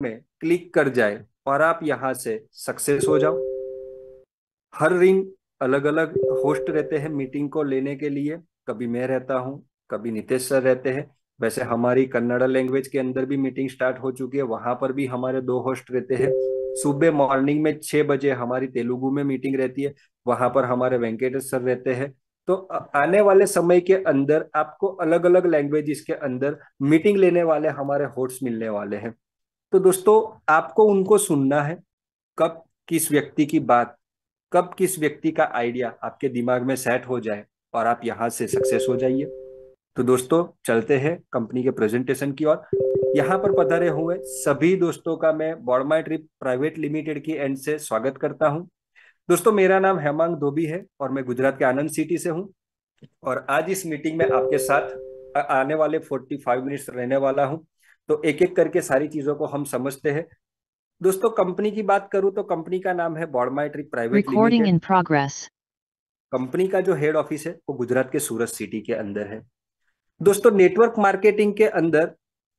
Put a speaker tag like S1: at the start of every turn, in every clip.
S1: में क्लिक कर जाए और आप यहाँ से सक्सेस हो जाओ। हर दिन अलग अलग होस्ट रहते हैं मीटिंग को लेने के लिए। कभी मैं रहता हूँ, कभी नितेश सर रहते हैं। वैसे हमारी कन्नड़ लैंग्वेज के अंदर भी मीटिंग स्टार्ट हो चुकी है, वहां पर भी हमारे दो होस्ट रहते हैं। सुबह मॉर्निंग में 6 बजे हमारी तेलुगु में मीटिंग रहती है, वहां पर हमारे वेंकटेश सर रहते हैं। तो आने वाले समय के अंदर आपको अलग अलग लैंग्वेजेस के अंदर मीटिंग लेने वाले हमारे होस्ट मिलने वाले हैं। तो दोस्तों, आपको उनको सुनना है। कब किस व्यक्ति की बात, कब किस व्यक्ति का आइडिया आपके दिमाग में सेट हो जाए और आप यहां से सक्सेस हो जाइए। तो दोस्तों, चलते हैं कंपनी के प्रेजेंटेशन की ओर। यहाँ पर पधारे हुए सभी दोस्तों का मैं बॉडमाई ट्रिप प्राइवेट लिमिटेड की एंड से स्वागत करता हूँ। दोस्तों, मेरा नाम हेमांग धोबी है और मैं गुजरात के आनंद सिटी से हूँ। और आज इस मीटिंग में आपके साथ आने वाले 45 मिनट्स रहने वाला हूँ। तो एक एक करके सारी चीजों को हम समझते हैं। दोस्तों, कंपनी की बात करूं तो कंपनी का नाम है बॉडमाई trip private
S2: Recording
S1: limited.
S2: in progress.
S1: Company का जो हेड ऑफिस है वो गुजरात के सूरत सिटी के अंदर है। दोस्तों, नेटवर्क मार्केटिंग के अंदर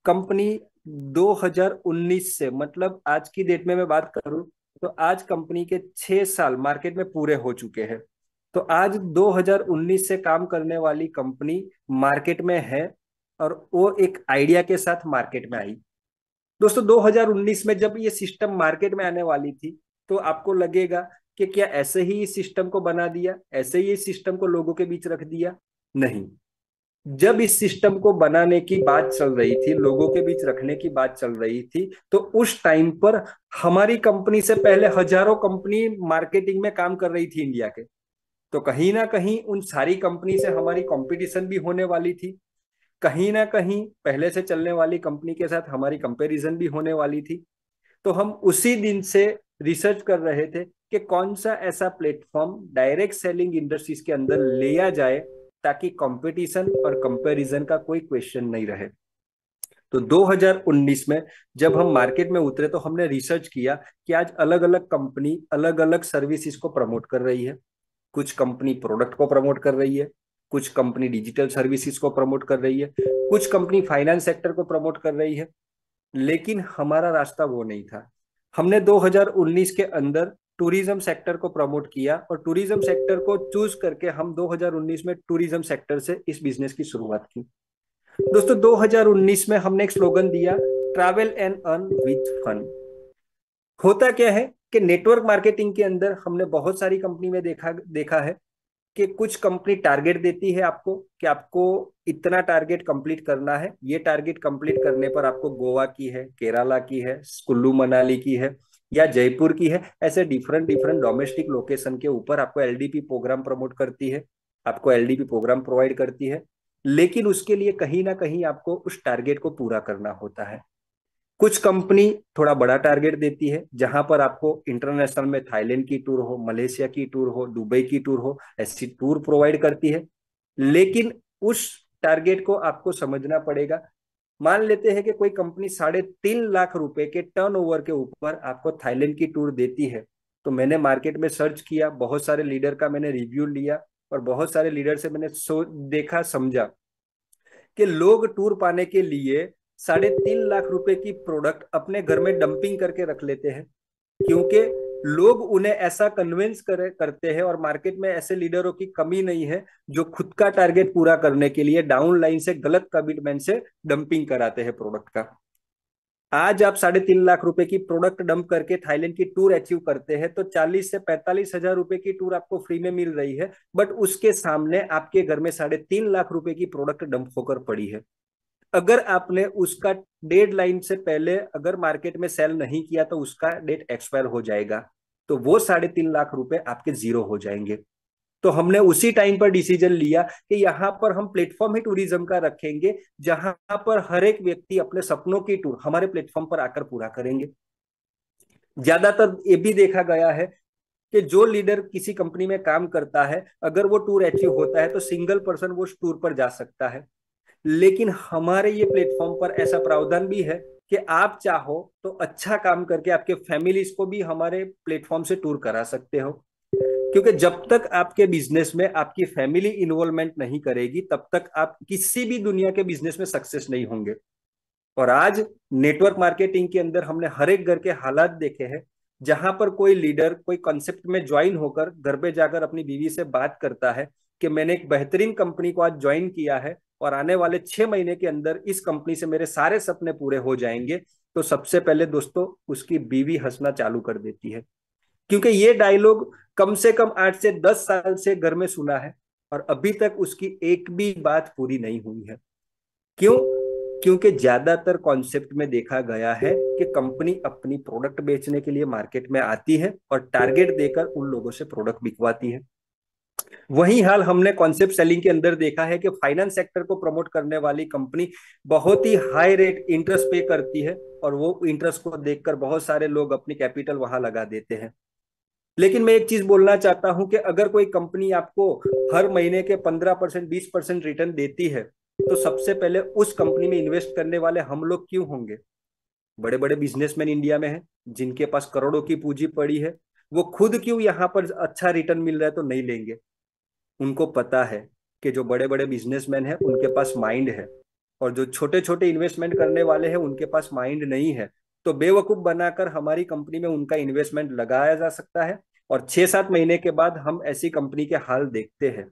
S1: कंपनी 2019 से, मतलब आज की डेट में मैं बात करूं तो आज कंपनी के 6 साल मार्केट में पूरे हो चुके हैं। तो आज 2019 से काम करने वाली कंपनी मार्केट में है और वो एक आइडिया के साथ मार्केट में आई। दोस्तों, 2019 में जब ये सिस्टम मार्केट में आने वाली थी तो आपको लगेगा कि क्या ऐसे ही इस सिस्टम को बना दिया, ऐसे ही इस सिस्टम को लोगों के बीच रख दिया? नहीं। जब इस सिस्टम को बनाने की बात चल रही थी, लोगों के बीच रखने की बात चल रही थी, तो उस टाइम पर हमारी कंपनी से पहले हजारों कंपनी मार्केटिंग में काम कर रही थी इंडिया के। तो कहीं ना कहीं उन सारी कंपनी से हमारी कंपटीशन भी होने वाली थी। कहीं ना कहीं पहले से चलने वाली कंपनी के साथ हमारी कंपैरिजन भी होने वाली थी। तो हम उसी दिन से रिसर्च कर रहे थे कि कौन सा ऐसा प्लेटफॉर्म डायरेक्ट सेलिंग इंडस्ट्रीज के अंदर लिया जाए ताकि कंपटीशन और कंपैरिजन का कोई क्वेश्चन नहीं रहे। तो 2019 में जब हम मार्केट में उतरे तो हमने रिसर्च किया कि आज अलग अलग कंपनी अलग अलग सर्विसेज को प्रमोट कर रही है। कुछ कंपनी प्रोडक्ट को प्रमोट कर रही है, कुछ कंपनी डिजिटल सर्विसेज को प्रमोट कर रही है, कुछ कंपनी फाइनेंस सेक्टर को प्रमोट कर रही है। लेकिन हमारा रास्ता वो नहीं था। हमने 2019 के अंदर टूरिज्म सेक्टर को प्रमोट किया और टूरिज्म सेक्टर को चूज करके हम 2019 में टूरिज्म सेक्टर से इस बिजनेस की शुरुआत की। दोस्तों, 2019 में हमने एक स्लोगन दिया, travel and earn with fun. होता क्या है कि नेटवर्क मार्केटिंग के अंदर हमने बहुत सारी कंपनी में देखा देखा है कि कुछ कंपनी टारगेट देती है आपको कि आपको इतना टारगेट कंप्लीट करना है। ये टारगेट कंप्लीट करने पर आपको गोवा की है, केरला की है, कुल्लू मनाली की है या जयपुर की है, ऐसे डिफरेंट डिफरेंट डोमेस्टिक लोकेशन के ऊपर आपको एलडीपी प्रोग्राम प्रमोट करती है, आपको एलडीपी प्रोग्राम प्रोवाइड करती है। लेकिन उसके लिए कहीं ना कहीं आपको उस टारगेट को पूरा करना होता है। कुछ कंपनी थोड़ा बड़ा टारगेट देती है जहां पर आपको इंटरनेशनल में थाईलैंड की टूर हो, मलेशिया की टूर हो, दुबई की टूर हो, ऐसी टूर प्रोवाइड करती है। लेकिन उस टारगेट को आपको समझना पड़ेगा। मान लेते हैं कि कोई कंपनी 3.5 लाख रुपए के टर्नओवर के ऊपर आपको थाईलैंड की टूर देती है। तो मैंने मार्केट में सर्च किया, बहुत सारे लीडर का मैंने रिव्यू लिया और बहुत सारे लीडर से मैंने देखा समझा कि लोग टूर पाने के लिए 3.5 लाख रुपए की प्रोडक्ट अपने घर में डंपिंग करके रख लेते हैं, क्योंकि लोग उन्हें ऐसा कन्विंस करते हैं। और मार्केट में ऐसे लीडरों की कमी नहीं है जो खुद का टारगेट पूरा करने के लिए डाउन लाइन से गलत कमिटमेंट से डंपिंग कराते हैं प्रोडक्ट का। आज आप 3.5 लाख रुपए की प्रोडक्ट डंप करके थाईलैंड की टूर अचीव करते हैं तो 40 से 45 हजार रुपए की टूर आपको फ्री में मिल रही है। बट उसके सामने आपके घर में 3.5 लाख रुपए की प्रोडक्ट डंप होकर पड़ी है। अगर आपने उसका डेड लाइन से पहले अगर मार्केट में सेल नहीं किया तो उसका डेट एक्सपायर हो जाएगा। तो वो 3.5 लाख रुपए आपके जीरो हो जाएंगे। तो हमने उसी टाइम पर डिसीजन लिया कि यहाँ पर हम प्लेटफॉर्म ही टूरिज्म का रखेंगे, जहां पर हर एक व्यक्ति अपने सपनों की टूर हमारे प्लेटफॉर्म पर आकर पूरा करेंगे। ज्यादातर ये भी देखा गया है कि जो लीडर किसी कंपनी में काम करता है, अगर वो टूर अचीव होता है तो सिंगल पर्सन वो टूर पर जा सकता है। लेकिन हमारे ये प्लेटफॉर्म पर ऐसा प्रावधान भी है कि आप चाहो तो अच्छा काम करके आपके फैमिलीज को भी हमारे प्लेटफॉर्म से टूर करा सकते हो। क्योंकि जब तक आपके बिजनेस में आपकी फैमिली इन्वॉल्वमेंट नहीं करेगी तब तक आप किसी भी दुनिया के बिजनेस में सक्सेस नहीं होंगे। और आज नेटवर्क मार्केटिंग के अंदर हमने हर एक घर के हालात देखे हैं, जहां पर कोई लीडर कोई कॉन्सेप्ट में ज्वाइन होकर घर पे जाकर अपनी बीवी से बात करता है कि मैंने एक बेहतरीन कंपनी को आज ज्वाइन किया है और आने वाले 6 महीने के अंदर इस कंपनी से मेरे सारे सपने पूरे हो जाएंगे, तो सबसे पहले दोस्तों उसकी बीवी हंसना चालू कर देती है। क्योंकि ये डायलॉग कम से कम 8 से 10 साल से घर में सुना है और अभी तक उसकी एक भी बात पूरी नहीं हुई है। क्यों? क्योंकि ज्यादातर कॉन्सेप्ट में देखा गया है कि कंपनी अपनी प्रोडक्ट बेचने के लिए मार्केट में आती है और टारगेट देकर उन लोगों से प्रोडक्ट बिकवाती है। वही हाल हमने कॉन्सेप्ट सेलिंग के अंदर देखा है कि फाइनेंस सेक्टर को प्रमोट करने वाली कंपनी बहुत ही हाई रेट इंटरेस्ट पे करती है और वो इंटरेस्ट को देखकर बहुत सारे लोग अपनी कैपिटल वहां लगा देते हैं। लेकिन मैं एक चीज बोलना चाहता हूं कि अगर कोई कंपनी आपको हर महीने के 15% 20% रिटर्न देती है, तो सबसे पहले उस कंपनी में इन्वेस्ट करने वाले हम लोग क्यों होंगे? बड़े बड़े बिजनेसमैन इंडिया में हैं जिनके पास करोड़ों की पूंजी पड़ी है, वो खुद क्यों यहाँ पर अच्छा रिटर्न मिल रहा है तो नहीं लेंगे? उनको पता है कि जो बड़े बड़े बिजनेसमैन हैं उनके पास माइंड है और जो छोटे छोटे इन्वेस्टमेंट करने वाले हैं उनके पास माइंड नहीं है। तो बेवकूफ बनाकर हमारी कंपनी में उनका इन्वेस्टमेंट लगाया जा सकता है और 6-7 महीने के बाद हम ऐसी कंपनी के हाल देखते हैं।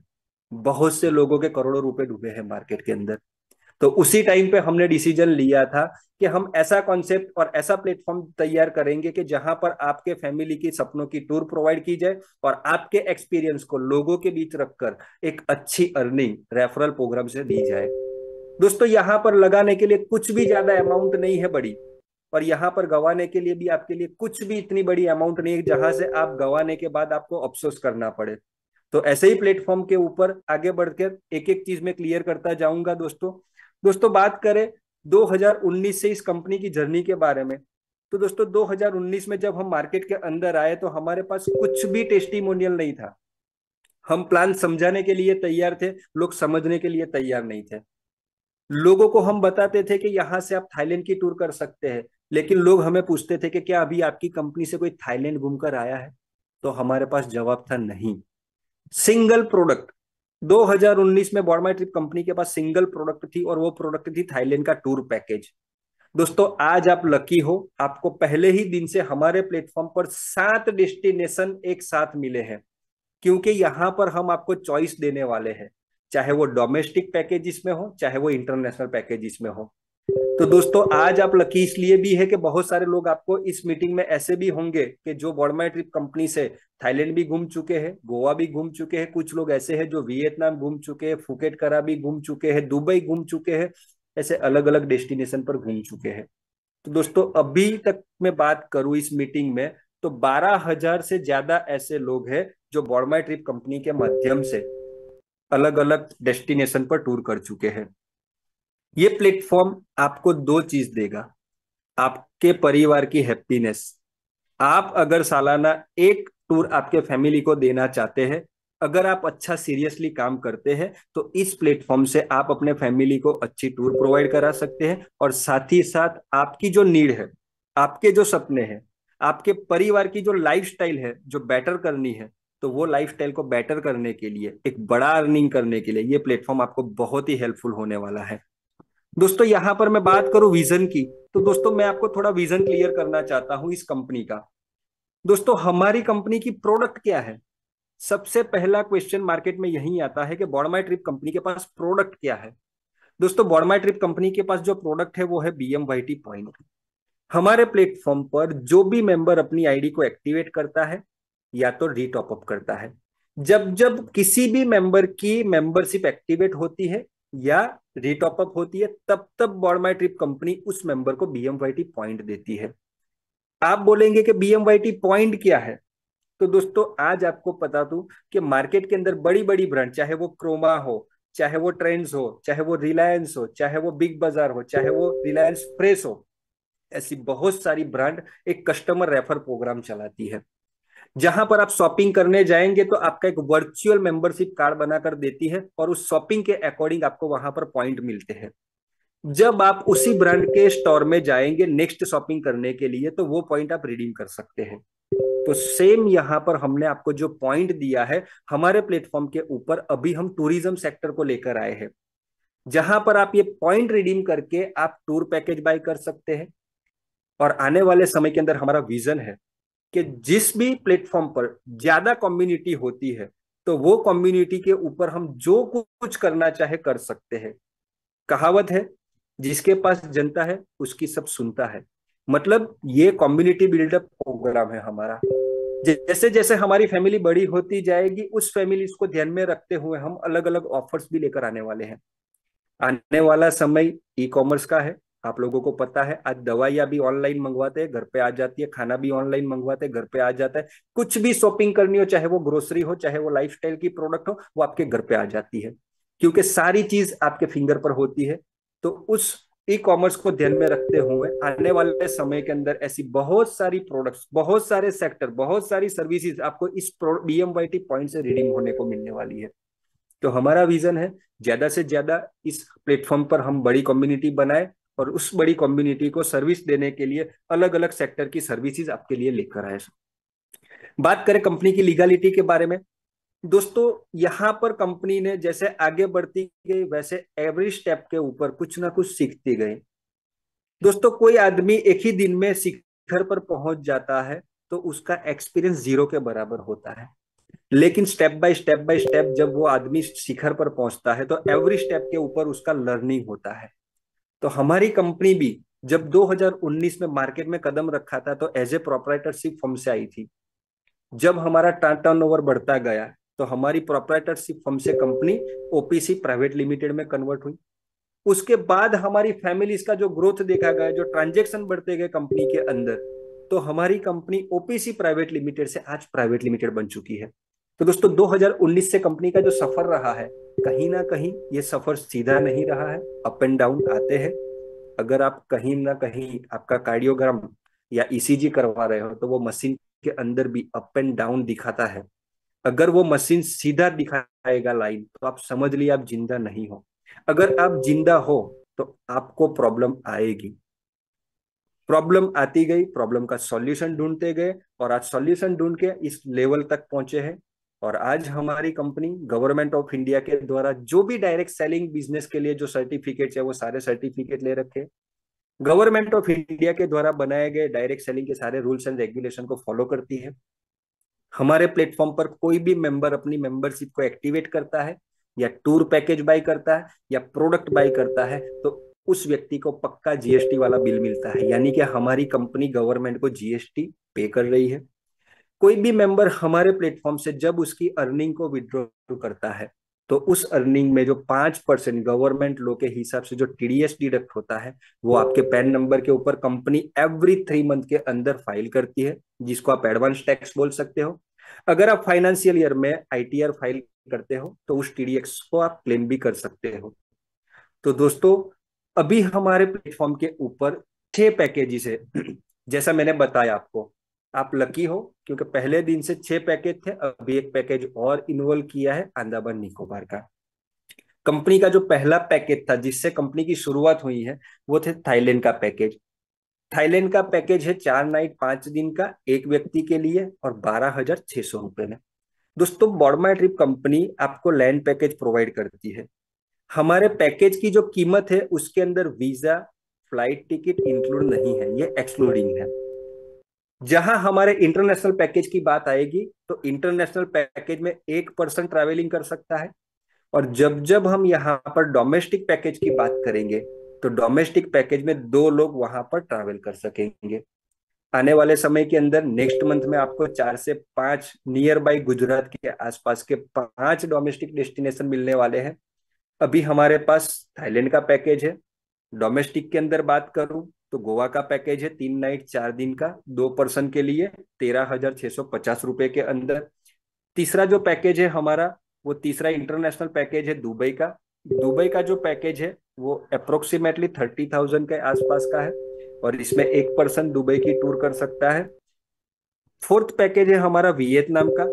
S1: बहुत से लोगों के करोड़ों रुपए डूबे हैं मार्केट के अंदर। तो उसी टाइम पे हमने डिसीजन लिया था कि हम ऐसा कॉन्सेप्ट और ऐसा प्लेटफॉर्म तैयार करेंगे कि जहां पर आपके फैमिली की सपनों की टूर प्रोवाइड की जाए और आपके एक्सपीरियंस को लोगों के बीच रखकर एक अच्छी अर्निंग रेफरल प्रोग्राम से दी जाए। दोस्तों यहाँ पर लगाने के लिए कुछ भी ज्यादा अमाउंट नहीं है बड़ी, और यहाँ पर गंवाने के लिए भी आपके लिए कुछ भी इतनी बड़ी अमाउंट नहीं है जहां से आप गंवाने के बाद आपको अफसोस करना पड़े। तो ऐसे ही प्लेटफॉर्म के ऊपर आगे बढ़कर एक एक चीज में क्लियर करता जाऊंगा। दोस्तों दोस्तों बात करें 2019 से इस कंपनी की जर्नी के बारे में, तो दोस्तों 2019 में जब हम मार्केट के अंदर आए तो हमारे पास कुछ भी टेस्टिमोनियल नहीं था। हम प्लान समझाने के लिए तैयार थे, लोग समझने के लिए तैयार नहीं थे। लोगों को हम बताते थे कि यहां से आप थाईलैंड की टूर कर सकते हैं, लेकिन लोग हमें पूछते थे कि क्या अभी आपकी कंपनी से कोई थाईलैंड घूमकर आया है? तो हमारे पास जवाब था नहीं। सिंगल प्रोडक्ट 2019 में बॉर्मा ट्रिप कंपनी के पास सिंगल प्रोडक्ट थी और वो प्रोडक्ट थी थाईलैंड का टूर पैकेज। दोस्तों आज आप लकी हो, आपको पहले ही दिन से हमारे प्लेटफॉर्म पर 7 डेस्टिनेशन एक साथ मिले हैं, क्योंकि यहां पर हम आपको चॉइस देने वाले हैं, चाहे वो डोमेस्टिक पैकेज इसमें हो चाहे वो इंटरनेशनल पैकेज इसमें हो। तो दोस्तों आज आप लकी इसलिए भी है कि बहुत सारे लोग आपको इस मीटिंग में ऐसे भी होंगे कि जो बॉर्मा ट्रिप कंपनी से थाईलैंड भी घूम चुके हैं, गोवा भी घूम चुके हैं, कुछ लोग ऐसे हैं जो वियतनाम घूम चुके हैं, फुकेट करा भी घूम चुके हैं, दुबई घूम चुके हैं, ऐसे अलग अलग डेस्टिनेशन पर घूम चुके हैं। तो दोस्तों अभी तक मैं बात करूं इस मीटिंग में तो 12,000 से ज्यादा ऐसे लोग हैं जो बॉर्मा ट्रिप कंपनी के माध्यम से अलग अलग डेस्टिनेशन पर टूर कर चुके हैं। ये प्लेटफॉर्म आपको दो चीज देगा, आपके परिवार की हैप्पीनेस। आप अगर सालाना एक टूर आपके फैमिली को देना चाहते हैं, अगर आप अच्छा सीरियसली काम करते हैं, तो इस प्लेटफॉर्म से आप अपने फैमिली को अच्छी टूर प्रोवाइड करा सकते हैं और साथ ही साथ आपकी जो नीड है, आपके जो सपने हैं, आपके परिवार की जो लाइफस्टाइल है जो बेटर करनी है, तो वो लाइफस्टाइल को बेटर करने के लिए, एक बड़ा अर्निंग करने के लिए ये प्लेटफॉर्म आपको बहुत ही हेल्पफुल होने वाला है। दोस्तों यहां पर मैं बात करूं विजन की, तो दोस्तों मैं आपको थोड़ा विजन क्लियर करना चाहता हूं इस कंपनी का। दोस्तों हमारी कंपनी की प्रोडक्ट क्या है? सबसे पहला क्वेश्चन मार्केट में यही आता है कि बॉर्मा ट्रिप कंपनी के पास प्रोडक्ट क्या है। दोस्तों बॉर्मा ट्रिप कंपनी के पास जो प्रोडक्ट है वो है BMYT पॉइंट। हमारे प्लेटफॉर्म पर जो भी मेंबर अपनी आईडी को एक्टिवेट करता है या तो रीटॉप अप करता है, जब जब किसी भी मेंबर की मेंबरशिप एक्टिवेट होती है या रीटॉप अप होती है, तब तब बॉर्मा ट्रिप कंपनी उस मेंबर को BMYT पॉइंट देती है। आप बोलेंगे कि BMYT पॉइंट क्या है? तो दोस्तों आज आपको बता दूं कि मार्केट के अंदर बड़ी बड़ी ब्रांड, चाहे वो क्रोमा हो, चाहे वो ट्रेंड्स हो, चाहे वो रिलायंस हो, चाहे वो बिग बाजार हो, चाहे वो रिलायंस फ्रेश हो, ऐसी बहुत सारी ब्रांड एक कस्टमर रेफर प्रोग्राम चलाती है, जहां पर आप शॉपिंग करने जाएंगे तो आपका एक वर्चुअल मेंबरशिप कार्ड बनाकर देती है और उस शॉपिंग के अकॉर्डिंग आपको वहां पर पॉइंट मिलते हैं। जब आप उसी ब्रांड के स्टोर में जाएंगे नेक्स्ट शॉपिंग करने के लिए, तो वो पॉइंट आप रिडीम कर सकते हैं। तो सेम यहां पर हमने आपको जो पॉइंट दिया है हमारे प्लेटफॉर्म के ऊपर, अभी हम टूरिज्म सेक्टर को लेकर आए हैं। जहां पर आप ये पॉइंट रिडीम करके आप टूर पैकेज बाय कर सकते हैं। और आने वाले समय के अंदर हमारा विजन है कि जिस भी प्लेटफॉर्म पर ज्यादा कम्युनिटी होती है, तो वो कम्युनिटी के ऊपर हम जो कुछ करना चाहे कर सकते हैं। कहावत है, जिसके पास जनता है उसकी सब सुनता है। मतलब ये कम्युनिटी बिल्डअप प्रोग्राम है हमारा। जैसे जैसे हमारी फैमिली बड़ी होती जाएगी, उस फैमिली को ध्यान में रखते हुए हम अलग अलग ऑफर्स भी लेकर आने वाले हैं। आने वाला समय ई कॉमर्स का है। आप लोगों को पता है, आज दवाइयां भी ऑनलाइन मंगवाते हैं, घर पे आ जाती है। खाना भी ऑनलाइन मंगवाते हैं, घर पे आ जाता है। कुछ भी शॉपिंग करनी हो, चाहे वो ग्रोसरी हो, चाहे वो लाइफस्टाइल की प्रोडक्ट हो, वो आपके घर पे आ जाती है, क्योंकि सारी चीज आपके फिंगर पर होती है। तो उस ई कॉमर्स को ध्यान में रखते हुए आने वाले समय के अंदर ऐसी बहुत सारी प्रोडक्ट्स, बहुत सारे सेक्टर, बहुत सारी सर्विसेज आपको इस BMYT पॉइंट से रिडीम होने को मिलने वाली है। तो हमारा विजन है, ज्यादा से ज्यादा इस प्लेटफॉर्म पर हम बड़ी कम्युनिटी बनाए और उस बड़ी कम्युनिटी को सर्विस देने के लिए अलग अलग सेक्टर की सर्विसेज आपके लिए लेकर आए। बात करें कंपनी की लीगलिटी के बारे में, दोस्तों यहाँ पर कंपनी ने जैसे आगे बढ़ती गई, वैसे एवरी स्टेप के ऊपर कुछ ना कुछ सीखती गई। दोस्तों कोई आदमी एक ही दिन में शिखर पर पहुंच जाता है तो उसका एक्सपीरियंस जीरो के बराबर होता है। लेकिन स्टेप बाय स्टेप जब वो आदमी शिखर पर पहुंचता है, तो एवरी स्टेप के ऊपर उसका लर्निंग होता है। तो हमारी कंपनी भी जब 2019 में मार्केट में कदम रखा था, तो एज ए प्रोप्राइटरशिप फर्म से आई थी। जब हमारा टर्नओवर बढ़ता गया, तो हमारी प्रोप्राइटरशिप फर्म से कंपनी ओपीसी प्राइवेट लिमिटेड में कन्वर्ट हुई। उसके बाद हमारी फैमिली का जो ग्रोथ देखा गया, जो ट्रांजेक्शन बढ़ते गए कंपनी के अंदर, तो हमारी कंपनी ओपीसी प्राइवेट लिमिटेड से आज प्राइवेट लिमिटेड बन चुकी है। तो दोस्तों 2019 से कंपनी का जो सफर रहा है, कहीं ना कहीं ये सफर सीधा नहीं रहा है, अप एंड डाउन आते हैं। अगर आप कहीं ना कहीं आपका कार्डियोग्राम या ईसीजी करवा रहे हो, तो वो मशीन के अंदर भी अप एंड डाउन दिखाता है। अगर वो मशीन सीधा दिखाएगा लाइन, तो आप समझ लिए आप जिंदा नहीं हो। अगर आप जिंदा हो, तो आपको प्रॉब्लम आएगी। प्रॉब्लम आती गई, प्रॉब्लम का सॉल्यूशन ढूंढते गए, और आज सॉल्यूशन ढूंढ के इस लेवल तक पहुंचे हैं। और आज हमारी कंपनी गवर्नमेंट ऑफ इंडिया के द्वारा जो भी डायरेक्ट सेलिंग बिजनेस के लिए जो सर्टिफिकेट है, वो सारे सर्टिफिकेट ले रखे। गवर्नमेंट ऑफ इंडिया के द्वारा बनाए गए डायरेक्ट सेलिंग के सारे रूल्स एंड रेगुलेशन को फॉलो करती है। हमारे प्लेटफॉर्म पर कोई भी मेंबर अपनी मेंबरशिप को एक्टिवेट करता है, या टूर पैकेज बाय करता है, या प्रोडक्ट बाय करता है, तो उस व्यक्ति को पक्का जीएसटी वाला बिल मिलता है। यानी कि हमारी कंपनी गवर्नमेंट को जीएसटी पे कर रही है। कोई भी मेंबर हमारे प्लेटफॉर्म से जब उसकी अर्निंग को विड्रॉ करता है, तो उस अर्निंग में जो 5% गवर्नमेंट लॉ के हिसाब से जो टीडीएस डिडक्ट होता है, वो आपके पैन नंबर के ऊपर कंपनी एवरी 3 मंथ के अंदर फाइल करती है, जिसको आप एडवांस टैक्स बोल सकते हो। अगर आप फाइनेंशियल ईयर में आईटीआर फाइल करते हो, तो उस टीडीएस को आप क्लेम भी कर सकते हो। तो दोस्तों अभी हमारे प्लेटफॉर्म के ऊपर 6 पैकेजेस है। जैसा मैंने बताया आपको, आप लकी हो, क्योंकि पहले दिन से 6 पैकेज थे। अभी एक पैकेज और इन्वॉल्व किया है, अंडमान निकोबार का। कंपनी का जो पहला पैकेज था, जिससे कंपनी की शुरुआत हुई है, वो थे थाईलैंड का पैकेज। थाईलैंड का पैकेज है 4 नाइट 5 दिन का, एक व्यक्ति के लिए, और 12,600 रुपए में। दोस्तों बॉडमाई ट्रिप कंपनी आपको लैंड पैकेज प्रोवाइड करती है। हमारे पैकेज की जो कीमत है, उसके अंदर वीजा, फ्लाइट टिकट इंक्लूड नहीं है, ये एक्सक्लूडिंग है। जहां हमारे इंटरनेशनल पैकेज की बात आएगी, तो इंटरनेशनल पैकेज में 1 पर्सन ट्रैवलिंग कर सकता है। और जब जब हम यहाँ पर डोमेस्टिक पैकेज की बात करेंगे, तो डोमेस्टिक पैकेज में 2 लोग वहां पर ट्रैवल कर सकेंगे। आने वाले समय के अंदर नेक्स्ट मंथ में आपको 4 से 5 नियर बाई गुजरात के आसपास के 5 डोमेस्टिक डेस्टिनेशन मिलने वाले हैं। अभी हमारे पास थाईलैंड का पैकेज है। डोमेस्टिक के अंदर बात करूं, तो गोवा का पैकेज है 3 नाइट 4 दिन का, 2 पर्सन के लिए, 13,650 रुपए के अंदर। तीसरा जो पैकेज है हमारा, वो तीसरा इंटरनेशनल पैकेज है दुबई का। दुबई का जो पैकेज है, वो अप्रोक्सीमेटली 30,000 के आसपास का है, और इसमें 1 पर्सन दुबई की टूर कर सकता है। फोर्थ पैकेज है हमारा वियतनाम का।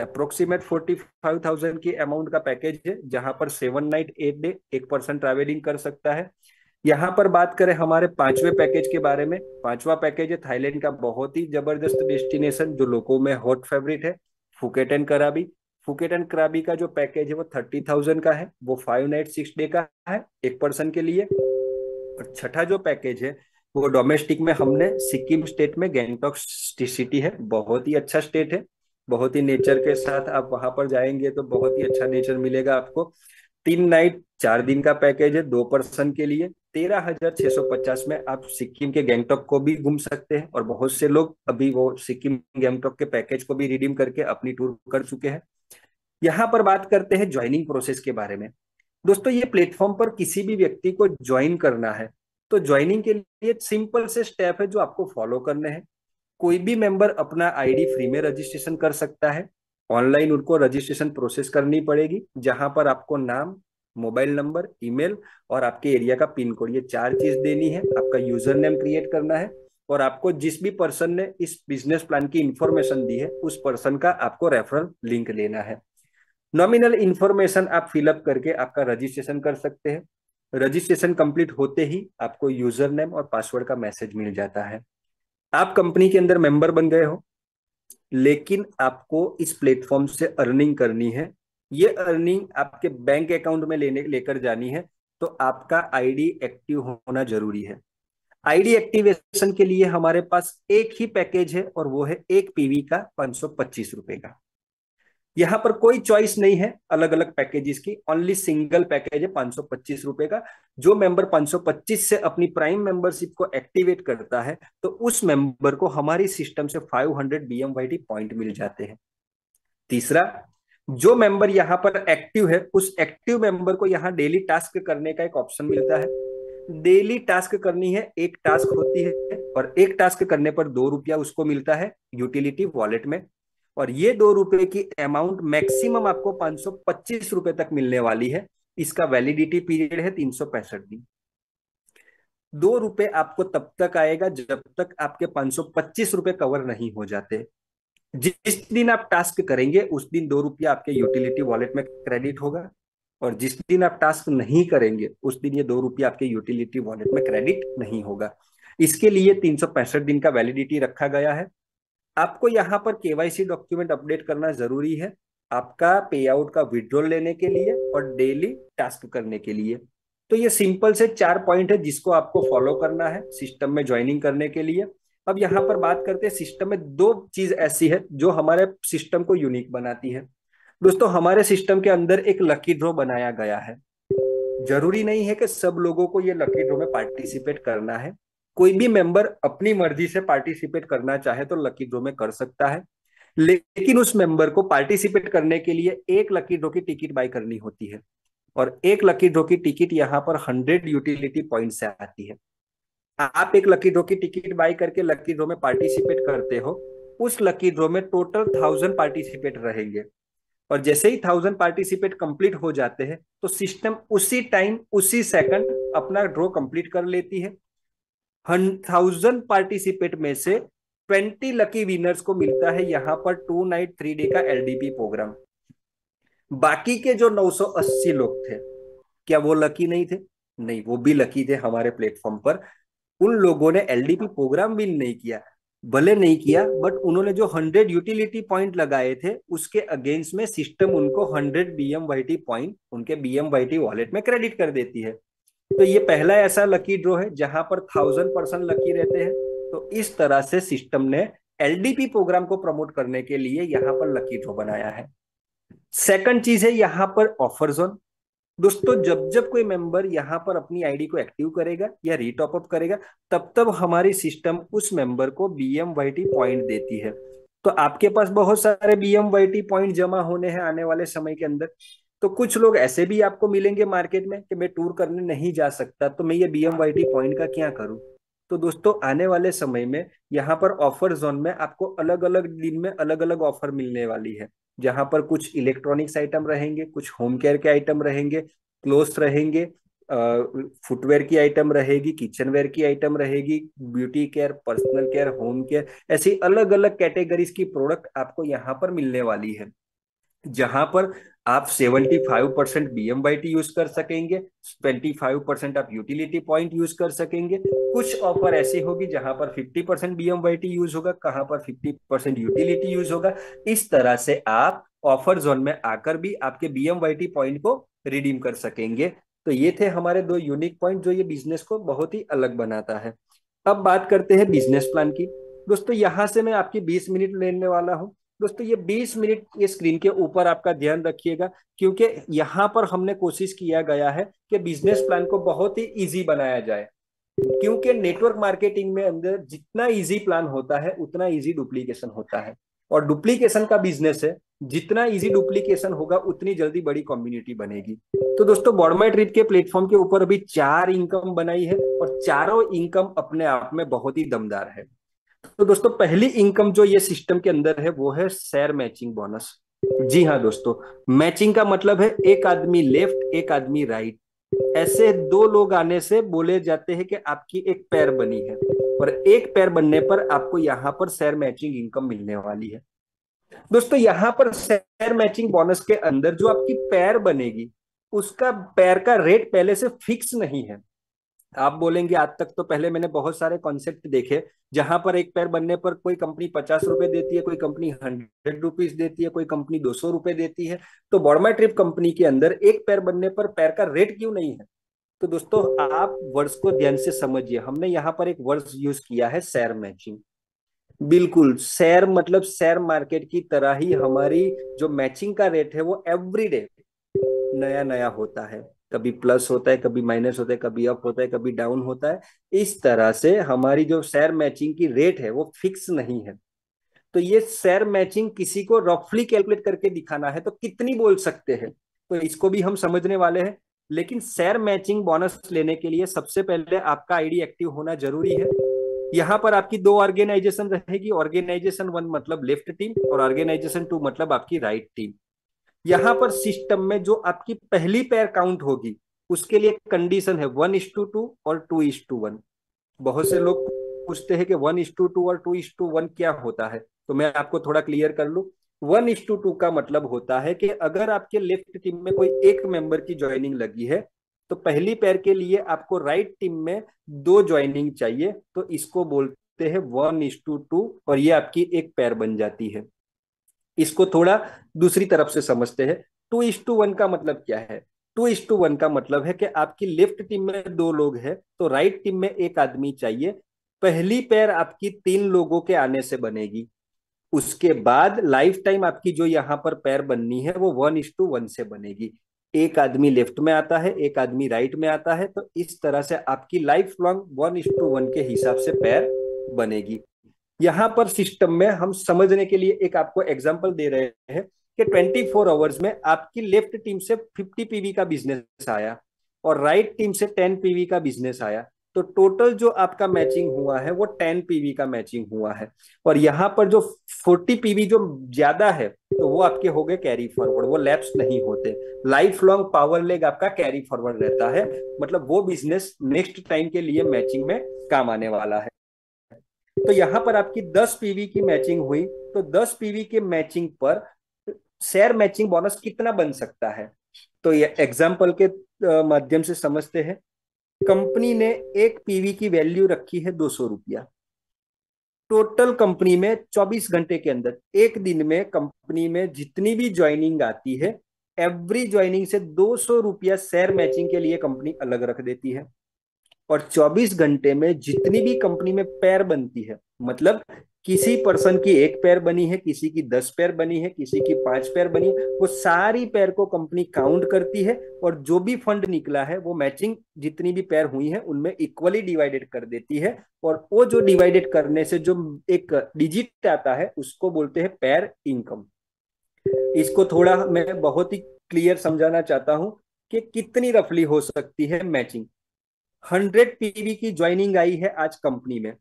S1: अप्रोक्सीमेट 45,000 की अमाउंट का पैकेज है, जहां पर 7 नाइट 8 डे 1 पर्सन ट्रैवलिंग कर सकता है। यहाँ पर बात करें हमारे पांचवें पैकेज के बारे में, पांचवा पैकेज है थाईलैंड का बहुत ही जबरदस्त डेस्टिनेशन, जो लोगों में हॉट फेवरेट है, फुकेट एंड कराबी। फुकेट एंड क्राबी का जो पैकेज है वो 30,000 का है, वो 5 नाइट 6 डे का है एक पर्सन के लिए। और छठा जो पैकेज है वो डोमेस्टिक में हमने सिक्किम स्टेट में गैंगटॉक सिटी है, बहुत ही अच्छा स्टेट है, बहुत ही नेचर के साथ आप वहां पर जाएंगे तो बहुत ही अच्छा नेचर मिलेगा आपको। 3 नाइट 4 दिन का पैकेज है 2 पर्सन के लिए, 13,650 में आप सिक्किम के गैंगटॉक को भी घूम सकते हैं। और बहुत से लोग अभी वो सिक्किम गैंगटॉक के पैकेज को भी रिडीम करके अपनी टूर कर चुके हैं। यहाँ पर बात करते हैं ज्वाइनिंग प्रोसेस के बारे में। दोस्तों ये प्लेटफॉर्म पर किसी भी व्यक्ति को ज्वाइन करना है तो ज्वाइनिंग के लिए सिंपल से स्टेप है जो आपको फॉलो करने हैं। कोई भी मेंबर अपना आईडी फ्री में रजिस्ट्रेशन कर सकता है। ऑनलाइन उनको रजिस्ट्रेशन प्रोसेस करनी पड़ेगी, जहां पर आपको नाम, मोबाइल नंबर, ईमेल और आपके एरिया का पिन कोड, ये 4 चीज देनी है। आपका यूजर नेम क्रिएट करना है और आपको जिस भी पर्सन ने इस बिजनेस प्लान की इंफॉर्मेशन दी है उस पर्सन का आपको रेफरल लिंक लेना है। नॉमिनल इंफॉर्मेशन आप फिलअप करके आपका रजिस्ट्रेशन कर सकते हैं। रजिस्ट्रेशन कंप्लीट होते ही आपको यूजर नेम और पासवर्ड का मैसेज मिल जाता है। आप कंपनी के अंदर मेंबर बन गए हो, लेकिन आपको इस प्लेटफॉर्म से अर्निंग करनी है। ये अर्निंग आपके बैंक अकाउंट में लेकर जानी है, तो आपका आईडी एक्टिव होना जरूरी है। आईडी एक्टिवेशन के लिए हमारे पास एक ही पैकेज है और वो है एक पीवी का 525 रुपए का। यहाँ पर कोई चॉइस नहीं है अलग अलग पैकेजेस की, ओनली सिंगल पैकेज है 525 रुपए का। जो मेंबर 525 से अपनी प्राइम मेंबरशिप को एक्टिवेट करता है तो उस मेंबर को हमारी सिस्टम से 500 बीएमवाईटी पॉइंट मिल जाते हैं। तीसरा, जो मेंबर यहाँ पर एक्टिव है उस एक्टिव मेंबर को यहाँ डेली टास्क करने का एक ऑप्शन मिलता है। डेली टास्क करनी है, एक टास्क होती है और एक टास्क करने पर 2 रुपया उसको मिलता है यूटिलिटी वॉलेट में। और ये 2 रुपए की अमाउंट मैक्सिमम आपको 525 रुपए तक मिलने वाली है। इसका वैलिडिटी पीरियड है 365 दिन। 2 रुपए आपको तब तक आएगा जब तक आपके 525 रुपए कवर नहीं हो जाते। जिस दिन आप टास्क करेंगे उस दिन 2 रुपया आपके यूटिलिटी वॉलेट में क्रेडिट होगा, और जिस दिन आप टास्क नहीं करेंगे उस दिन ये 2 रुपया आपके यूटिलिटी वॉलेट में क्रेडिट नहीं होगा। इसके लिए 365 दिन का वैलिडिटी रखा गया है। आपको यहाँ पर केवाईसी डॉक्यूमेंट अपडेट करना जरूरी है, आपका पे आउट का विड्रॉल लेने के लिए और डेली टास्क करने के लिए। तो ये सिंपल से 4 पॉइंट है जिसको आपको फॉलो करना है सिस्टम में ज्वाइनिंग करने के लिए। अब यहाँ पर बात करते हैं, सिस्टम में 2 चीज ऐसी है जो हमारे सिस्टम को यूनिक बनाती है। दोस्तों हमारे सिस्टम के अंदर एक लकी ड्रॉ बनाया गया है। जरूरी नहीं है कि सब लोगों को ये लकी ड्रॉ में पार्टिसिपेट करना है। कोई भी मेंबर अपनी मर्जी से पार्टिसिपेट करना चाहे तो लकी ड्रॉ में कर सकता है, लेकिन उस मेंबर को पार्टिसिपेट करने के लिए एक लकी ड्रॉ की टिकट बाय करनी होती है। और एक लकी ड्रॉ की टिकट यहाँ पर 100 यूटिलिटी पॉइंट से आती है। आप एक लकी ड्रॉ की टिकट बाय करके लकी ड्रॉ में पार्टिसिपेट करते हो, उस लकी ड्रॉ में टोटल 1000 पार्टिसिपेट रहेंगे। और जैसे ही 1000 पार्टिसिपेट कंप्लीट हो जाते हैं तो सिस्टम उसी टाइम उसी सेकंड अपना ड्रॉ कंप्लीट कर लेती है। 1000 पार्टिसिपेट में से 20 लकी विनर्स को मिलता है यहाँ पर 2 नाइट 3 डे का एलडीपी प्रोग्राम। बाकी के जो 980 लोग थे, क्या वो लकी नहीं थे? नहीं, वो भी लकी थे हमारे प्लेटफॉर्म पर। उन लोगों ने एलडीपी प्रोग्राम विन नहीं किया, भले नहीं किया, बट उन्होंने जो 100 यूटिलिटी पॉइंट लगाए थे उसके अगेंस्ट में सिस्टम उनको 100 बीएमवाईटी पॉइंट उनके बीएमवाईटी वॉलेट में क्रेडिट कर देती है। तो ये पहला ऐसा लकी ड्रॉ है जहां पर 1000% लकी रहते हैं। तो इस तरह से सिस्टम ने एलडीपी प्रोग्राम को प्रमोट करने के लिए यहाँ पर लकी ड्रॉ बनाया है। सेकंड चीज है यहाँ पर ऑफर जोन। दोस्तों जब जब कोई मेंबर यहाँ पर अपनी आईडी को एक्टिव करेगा या रीटॉप अप करेगा, तब तब हमारी सिस्टम उस मेंबर को बीएमवाईटी पॉइंट देती है। तो आपके पास बहुत सारे बीएमवाईटी पॉइंट जमा होने हैं आने वाले समय के अंदर। तो कुछ लोग ऐसे भी आपको मिलेंगे मार्केट में कि मैं टूर करने नहीं जा सकता, तो मैं ये बीएमवाईटी पॉइंट का क्या करूं। तो दोस्तों आने वाले समय में यहाँ पर ऑफर जोन में आपको अलग अलग दिन में अलग अलग ऑफर मिलने वाली है, जहां पर कुछ इलेक्ट्रॉनिक्स आइटम रहेंगे, कुछ होम केयर के आइटम रहेंगे, क्लोथ्स रहेंगे, फुटवेयर की आइटम रहेगी, किचनवेयर की आइटम रहेगी, beauty care, personal care, home care, ऐसी अलग अलग कैटेगरीज की प्रोडक्ट आपको यहाँ पर मिलने वाली है। जहां पर आप 75% BMYT यूज कर सकेंगे, 25% आप यूटिलिटी पॉइंट यूज कर सकेंगे। कुछ ऑफर ऐसी होगी जहां पर 50% BMYT यूज होगा, कहां पर 50% यूटिलिटी यूज होगा। इस तरह से आप ऑफर जोन में आकर भी आपके BMYT पॉइंट को रिडीम कर सकेंगे। तो ये थे हमारे दो यूनिक पॉइंट जो ये बिजनेस को बहुत ही अलग बनाता है। अब बात करते हैं बिजनेस प्लान की। दोस्तों यहां से मैं आपकी 20 मिनट लेने वाला हूं। दोस्तों ये 20 मिनट ये स्क्रीन के ऊपर आपका ध्यान रखिएगा, क्योंकि यहाँ पर हमने कोशिश किया गया है कि बिजनेस प्लान को बहुत ही इजी बनाया जाए। क्योंकि नेटवर्क मार्केटिंग में अंदर जितना इजी प्लान होता है उतना इजी डुप्लीकेशन होता है, और डुप्लीकेशन का बिजनेस है। जितना इजी डुप्लीकेशन होगा उतनी जल्दी बड़ी कम्युनिटी बनेगी। तो दोस्तों बॉडमाई ट्रिप के प्लेटफॉर्म के ऊपर अभी 4 इनकम बनाई है, और चारों इनकम अपने आप में बहुत ही दमदार है। तो दोस्तों पहली इनकम जो ये सिस्टम के अंदर है वो है शेयर मैचिंग बोनस। जी हाँ दोस्तों, मैचिंग का मतलब है एक आदमी लेफ्ट एक आदमी राइट, ऐसे दो लोग आने से बोले जाते हैं कि आपकी एक पैर बनी है, और एक पैर बनने पर आपको यहाँ पर शेयर मैचिंग इनकम मिलने वाली है। दोस्तों यहाँ पर शेयर मैचिंग बोनस के अंदर जो आपकी पैर बनेगी उसका पैर का रेट पहले से फिक्स नहीं है। आप बोलेंगे आज तक तो पहले मैंने बहुत सारे कॉन्सेप्ट देखे जहां पर एक पैर बनने पर कोई कंपनी 50 रुपए देती है, कोई कंपनी 100 रुपीज देती है, कोई कंपनी 200 रुपए देती है। तो बॉडमाई ट्रिप कंपनी के अंदर एक पैर बनने पर पैर का रेट क्यों नहीं है? तो दोस्तों आप वर्ड्स को ध्यान से समझिए, हमने यहाँ पर एक वर्ड्स यूज किया है शेयर मैचिंग। बिल्कुल शेयर मतलब शेयर मार्केट की तरह ही हमारी जो मैचिंग का रेट है वो एवरीडे नया नया होता है। कभी प्लस होता है, कभी माइनस होता है, कभी अप होता है, कभी डाउन होता है। इस तरह से हमारी जो शेयर मैचिंग की रेट है वो फिक्स नहीं है। तो ये शेयर मैचिंग किसी को रफली कैलकुलेट करके दिखाना है तो कितनी बोल सकते हैं, तो इसको भी हम समझने वाले हैं। लेकिन शेयर मैचिंग बोनस लेने के लिए सबसे पहले आपका आईडी एक्टिव होना जरूरी है। यहाँ पर आपकी दो ऑर्गेनाइजेशन रहेगी, ऑर्गेनाइजेशन वन मतलब लेफ्ट टीम, और ऑर्गेनाइजेशन टू मतलब आपकी राइट टीम। यहाँ पर सिस्टम में जो आपकी पहली पेयर काउंट होगी उसके लिए कंडीशन है 1:2 और 2:1। बहुत से लोग पूछते हैं कि 1:2 और 2:1 क्या होता है, तो मैं आपको थोड़ा क्लियर कर लूं। 1:2 का मतलब होता है कि अगर आपके लेफ्ट टीम में कोई एक मेंबर की ज्वाइनिंग लगी है तो पहली पेयर के लिए आपको राइट टीम में दो ज्वाइनिंग चाहिए, तो इसको बोलते हैं 1:2, और ये आपकी एक पेयर बन जाती है। इसको थोड़ा दूसरी तरफ से समझते हैं। 2:1 का मतलब क्या है? 2:1 का मतलब है कि आपकी लेफ्ट टीम में दो लोग हैं तो राइट टीम में एक आदमी चाहिए। पहली पेयर आपकी 3 लोगों के आने से बनेगी। उसके बाद लाइफ टाइम आपकी जो यहाँ पर पैर बननी है वो 1:1 से बनेगी। एक आदमी लेफ्ट में आता है, एक आदमी राइट में आता है, तो इस तरह से आपकी लाइफ लॉन्ग 1:1 के हिसाब से पैर बनेगी। यहाँ पर सिस्टम में हम समझने के लिए एक आपको एग्जांपल दे रहे हैं कि 24 आवर्स में आपकी लेफ्ट टीम से 50 PV का बिजनेस आया और राइट टीम से 10 PV का बिजनेस आया। तो टोटल जो आपका मैचिंग हुआ है वो 10 PV का मैचिंग हुआ है। और यहाँ पर जो 40 PV जो ज्यादा है तो वो आपके हो गए कैरी फॉरवर्ड, वो लैप्स नहीं होते। लाइफ लॉन्ग पावर लेग आपका कैरी फॉरवर्ड रहता है, मतलब वो बिजनेस नेक्स्ट टाइम के लिए मैचिंग में काम आने वाला है। तो यहां पर आपकी 10 PV की मैचिंग हुई, तो 10 PV के मैचिंग पर शेयर मैचिंग बोनस कितना बन सकता है? तो ये एग्जाम्पल के माध्यम से समझते हैं। कंपनी ने एक पीवी की वैल्यू रखी है 200 रुपया। टोटल कंपनी में 24 घंटे के अंदर एक दिन में कंपनी में जितनी भी ज्वाइनिंग आती है, एवरी ज्वाइनिंग से 200 रुपया शेयर मैचिंग के लिए कंपनी अलग रख देती है। और 24 घंटे में जितनी भी कंपनी में पैर बनती है, मतलब किसी पर्सन की एक पैर बनी है, किसी की 10 पैर बनी है, किसी की 5 पैर बनी है, वो सारी पैर को कंपनी काउंट करती है, और जो भी फंड निकला है वो मैचिंग जितनी भी पैर हुई है उनमें इक्वली डिवाइडेड कर देती है। और वो जो डिवाइडेड करने से जो एक डिजिट आता है उसको बोलते हैं पैर इनकम। इसको थोड़ा मैं बहुत ही क्लियर समझाना चाहता हूं कि कितनी रफली हो सकती है मैचिंग। 100 PV की ज्वाइनिंग आई है आज कंपनी में,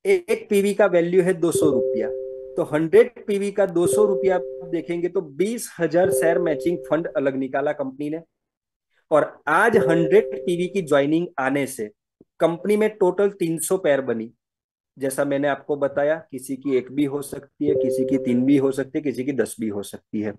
S1: एक पीवी का वैल्यू है 200 रुपया। तो 100 PV का 200 रुपया देखेंगे तो 20,000 शेयर मैचिंग फंड अलग निकाला कंपनी ने। और आज 100 PV की ज्वाइनिंग आने से कंपनी में टोटल 300 पैर बनी। जैसा मैंने आपको बताया, किसी की एक भी हो सकती है, किसी की 3 भी हो सकती है, किसी की 10 भी हो सकती है।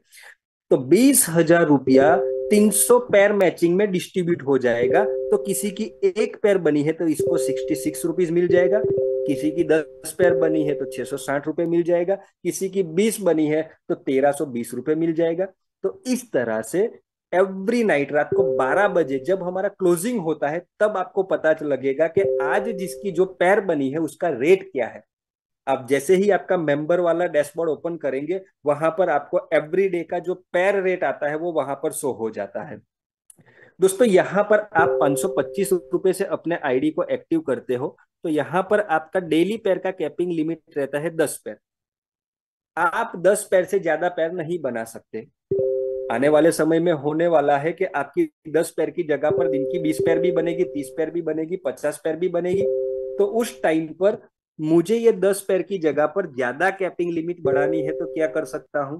S1: तो 20,000 रुपया 300 पैर मैचिंग में डिस्ट्रीब्यूट हो जाएगा। तो किसी की एक पैर बनी है तो इसको 66 रुपीज मिल जाएगा, किसी की 10 पैर बनी है तो 660 रुपये मिल जाएगा, किसी की 20 बनी है तो 1320 रुपये मिल जाएगा। तो इस तरह से एवरी नाइट रात को 12 बजे जब हमारा क्लोजिंग होता है तब आपको पता लगेगा कि आज जिसकी जो पैर बनी है उसका रेट क्या है। आप जैसे ही आपका मेंबर वाला डैशबोर्ड ओपन करेंगे वहां पर आपको एवरी डे का जो पैर रेट आता है वो वहां पर शो हो जाता है। दोस्तों यहाँ पर आप 525 रुपए से अपने आईडी को एक्टिव करते हो, तो यहाँ पर आपका डेली पैर का कैपिंग लिमिट रहता है 10 पैर। आप 10 पैर से ज्यादा पैर नहीं बना सकते। आने वाले समय में होने वाला है कि आपकी 10 पैर की जगह पर दिन की 20 पैर भी बनेगी, 30 पैर भी बनेगी, 50 पैर भी बनेगी। तो उस टाइम पर मुझे ये 10 पैर की जगह पर ज्यादा कैपिंग लिमिट बढ़ानी है तो क्या कर सकता हूं।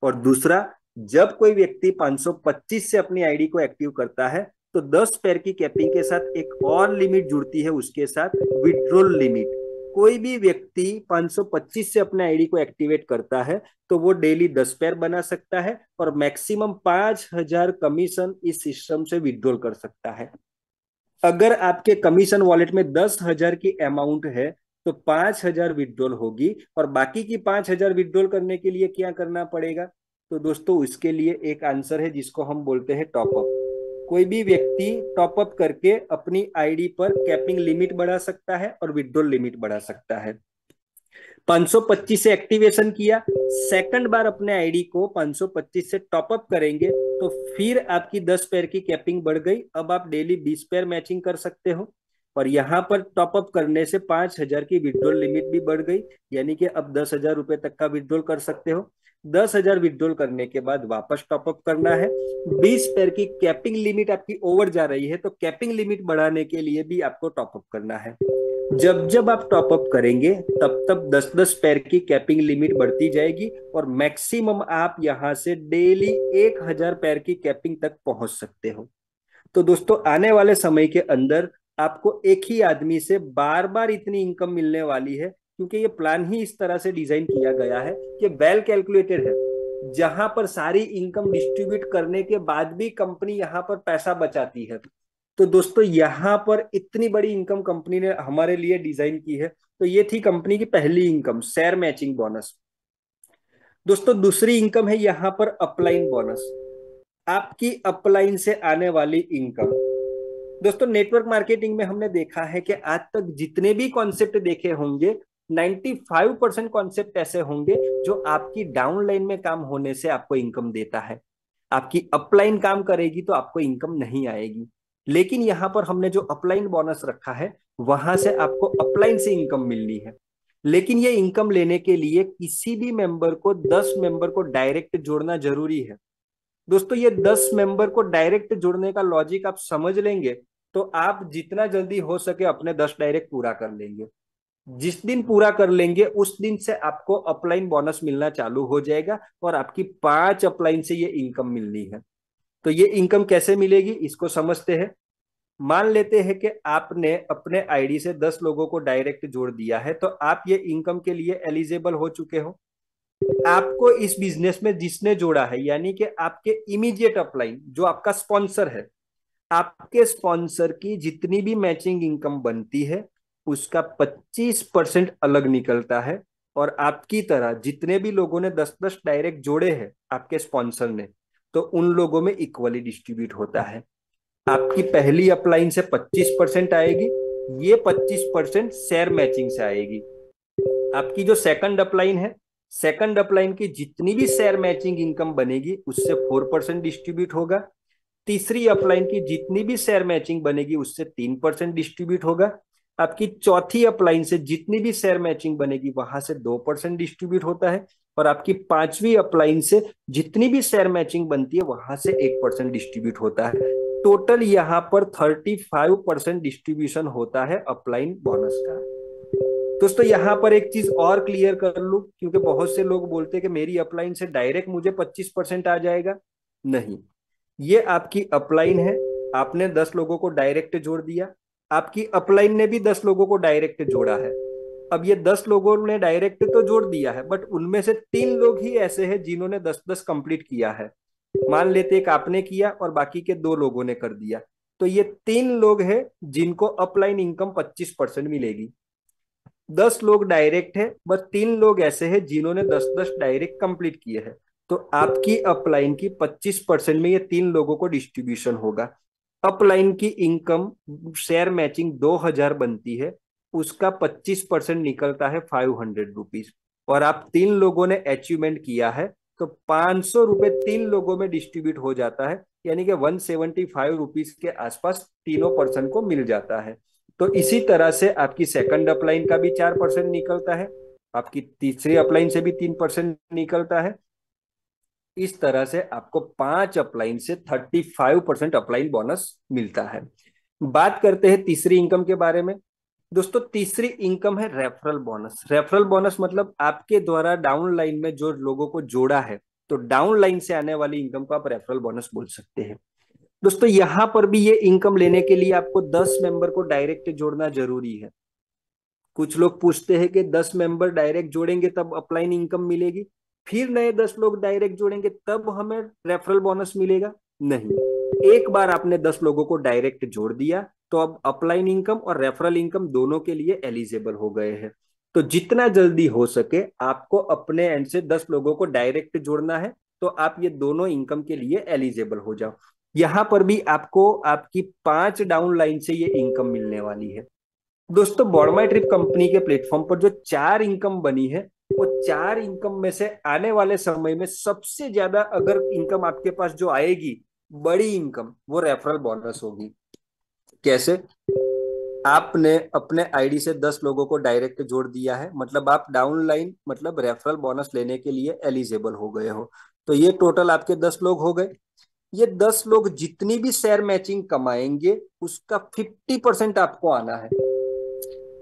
S1: और दूसरा, जब कोई व्यक्ति 525 से अपनी आईडी को एक्टिव करता है तो 10 पैर की कैपिंग के साथ एक और लिमिट जुड़ती है, उसके साथ विड्रॉल लिमिट। कोई भी व्यक्ति 525 से अपने आईडी को एक्टिवेट करता है तो वो डेली 10 पैर बना सकता है और मैक्सिमम 5,000 कमीशन इस सिस्टम से विड्रॉल कर सकता है। अगर आपके कमीशन वॉलेट में 10,000 की अमाउंट है तो 5,000 विड्रॉल होगी, और बाकी की 5,000 विड्रॉल करने के लिए क्या करना पड़ेगा। तो दोस्तों इसके लिए एक आंसर है जिसको हम बोलते हैं टॉपअप। कोई भी व्यक्ति टॉपअप करके अपनी आईडी पर कैपिंग लिमिट बढ़ा सकता है और विड्रॉल लिमिट बढ़ा सकता है। 525 से एक्टिवेशन किया, सेकंड बार अपने आईडी को 525 से टॉपअप करेंगे तो फिर आपकी 10 पैर की कैपिंग बढ़ गई। अब आप डेली 20 पैर मैचिंग कर सकते हो, और यहाँ पर टॉपअप करने से 5,000 की विड्रॉल लिमिट भी बढ़ गई, यानी कि अब 10,000 रुपए तक का विड्रॉल कर सकते हो। 10,000 विड्रॉल करने के बाद वापस टॉपअप करना है। 20 पैर की कैपिंग लिमिट आपकी ओवर जा रही है तो कैपिंग लिमिट बढ़ाने के लिए भी आपको टॉपअप करना है। जब जब आप टॉपअप करेंगे तब तब 10-10 पैर की कैपिंग लिमिट बढ़ती जाएगी और मैक्सिमम आप यहां से डेली 1,000 पैर की कैपिंग तक पहुंच सकते हो। तो दोस्तों आने वाले समय के अंदर आपको एक ही आदमी से बार बार इतनी इनकम मिलने वाली है, क्योंकि ये प्लान ही इस तरह से डिजाइन किया गया है कि वेल कैलकुलेटेड है, जहां पर सारी इनकम डिस्ट्रीब्यूट करने के बाद भी कंपनी यहां पर पैसा बचाती है। तो दोस्तों यहाँ पर इतनी बड़ी इनकम कंपनी ने हमारे लिए डिजाइन की है। तो ये थी कंपनी की पहली इनकम, शेयर मैचिंग बोनस। दोस्तों दूसरी इनकम है यहाँ पर अपलाइन बोनस, आपकी अपलाइन से आने वाली इनकम। दोस्तों नेटवर्क मार्केटिंग में हमने देखा है कि आज तक जितने भी कॉन्सेप्ट देखे होंगे 95% कॉन्सेप्ट ऐसे होंगे जो आपकी डाउनलाइन में काम होने से आपको इनकम देता है। आपकी अपलाइन काम करेगी तो आपको इनकम नहीं आएगी। लेकिन यहां पर हमने जो अपलाइन बोनस रखा है वहां से आपको अपलाइन से इनकम मिलनी है। लेकिन ये इनकम लेने के लिए किसी भी मेंबर को 10 मेंबर को डायरेक्ट जोड़ना जरूरी है। दोस्तों ये 10 मेंबर को डायरेक्ट जोड़ने का लॉजिक आप समझ लेंगे तो आप जितना जल्दी हो सके अपने 10 डायरेक्ट पूरा कर लेंगे। जिस दिन पूरा कर लेंगे उस दिन से आपको अपलाइन बोनस मिलना चालू हो जाएगा और आपकी 5 अपलाइन से ये इनकम मिलनी है। तो ये इनकम कैसे मिलेगी इसको समझते हैं। मान लेते हैं कि आपने अपने आईडी से 10 लोगों को डायरेक्ट जोड़ दिया है, तो आप ये इनकम के लिए एलिजिबल हो चुके हो। आपको इस बिजनेस में जिसने जोड़ा है, यानी कि आपके इमीडिएट अपलाइन जो आपका स्पॉन्सर है, आपके स्पॉन्सर की जितनी भी मैचिंग इनकम बनती है उसका 25% अलग निकलता है। और आपकी तरह जितने भी लोगों ने 10-10 डायरेक्ट जोड़े हैं आपके स्पॉन्सर ने, तो उन लोगों में इक्वली डिस्ट्रीब्यूट होता है। आपकी पहली अपलाइन से 25% आएगी, ये 25% शेयर मैचिंग से आएगी। आपकी जो सेकंड अपलाइन है, सेकंड अपलाइन की जितनी भी शेयर मैचिंग इनकम बनेगी उससे 4% डिस्ट्रीब्यूट होगा। तीसरी अपलाइन की जितनी भी शेयर मैचिंग बनेगी उससे 3% डिस्ट्रीब्यूट होगा। आपकी चौथी अपलाइन से जितनी भी शेयर मैचिंग बनेगी वहां से 2% डिस्ट्रीब्यूट होता है। और आपकी पांचवी अपलाइन से जितनी भी शेयर मैचिंग बनती है वहां से 1% डिस्ट्रीब्यूट होता है। टोटल यहाँ पर 35% डिस्ट्रीब्यूशन होता है अपलाइन बोनस का। दोस्तों यहाँ पर एक चीज और क्लियर कर लूं, क्योंकि बहुत से लोग बोलते हैं कि मेरी अपलाइन से डायरेक्ट मुझे 25% आ जाएगा। नहीं, ये आपकी अपलाइन है, आपने 10 लोगों को डायरेक्ट जोड़ दिया, आपकी अपलाइन ने भी 10 लोगों को डायरेक्ट जोड़ा है। अब ये 10 लोगों ने डायरेक्ट तो जोड़ दिया है, बट उनमें से 3 लोग ही ऐसे हैं जिन्होंने 10-10 कंप्लीट किया है। मान लेते एक आपने किया और बाकी के 2 लोगों ने कर दिया, तो ये 3 लोग हैं जिनको अपलाइन इनकम 25% मिलेगी। 10 लोग डायरेक्ट है, बस 3 लोग ऐसे हैं जिन्होंने 10-10 डायरेक्ट कंप्लीट किए हैं। तो आपकी अपलाइन की 25% में ये 3 लोगों को डिस्ट्रीब्यूशन होगा। अपलाइन की इनकम शेयर मैचिंग 2,000 बनती है, उसका 25% निकलता है 500 रुपीज। और आप 3 लोगों ने अचीवमेंट किया है, तो 500 रुपये 3 लोगों में डिस्ट्रीब्यूट हो जाता है, यानी कि 175 रुपीज के आसपास तीनों पर्सन को मिल जाता है। तो इसी तरह से आपकी सेकंड अपलाइन का भी 4% निकलता है, आपकी तीसरी अपलाइन से भी 3% निकलता है। इस तरह से आपको 5 अपलाइन से 35% अपलाइन बोनस मिलता है। बात करते हैं तीसरी इनकम के बारे में। दोस्तों, तीसरी इनकम है रेफरल बोनस। रेफरल बोनस मतलब आपके द्वारा डाउन लाइन में जो लोगों को जोड़ा है, तो डाउन लाइन से आने वाली इनकम को आप रेफरल बोनस बोल सकते हैं। दोस्तों, यहां पर भी ये इनकम लेने के लिए आपको 10 मेंबर को डायरेक्ट जोड़ना जरूरी है। कुछ लोग पूछते हैं कि 10 मेंबर डायरेक्ट जोड़ेंगे तब अपलाइन इनकम मिलेगी, फिर नए 10 लोग डायरेक्ट जोड़ेंगे तब हमें रेफरल बोनस मिलेगा। नहीं, एक बार आपने 10 लोगों को डायरेक्ट जोड़ दिया तो अब अपलाइन इनकम और रेफरल इनकम दोनों के लिए एलिजिबल हो गए हैं। तो जितना जल्दी हो सके आपको अपने एंड से 10 लोगों को डायरेक्ट जोड़ना है, तो आप ये दोनों इनकम के लिए एलिजिबल हो जाओ। यहां पर भी आपको आपकी 5 डाउन लाइन से ये इनकम मिलने वाली है। दोस्तों, बॉडमाई ट्रिप कंपनी के प्लेटफॉर्म पर जो 4 इनकम बनी है, वो 4 इनकम में से आने वाले समय में सबसे ज्यादा अगर इनकम आपके पास जो आएगी, बड़ी इनकम, वो रेफरल बोनस होगी। कैसे? आपने अपने आईडी से 10 लोगों को डायरेक्ट जोड़ दिया है, मतलब आप डाउन लाइन मतलब रेफरल बोनस लेने के लिए एलिजिबल हो गए हो। तो ये टोटल आपके 10 लोग हो गए। ये 10 लोग जितनी भी शेयर मैचिंग कमाएंगे, उसका 50% आपको आना है।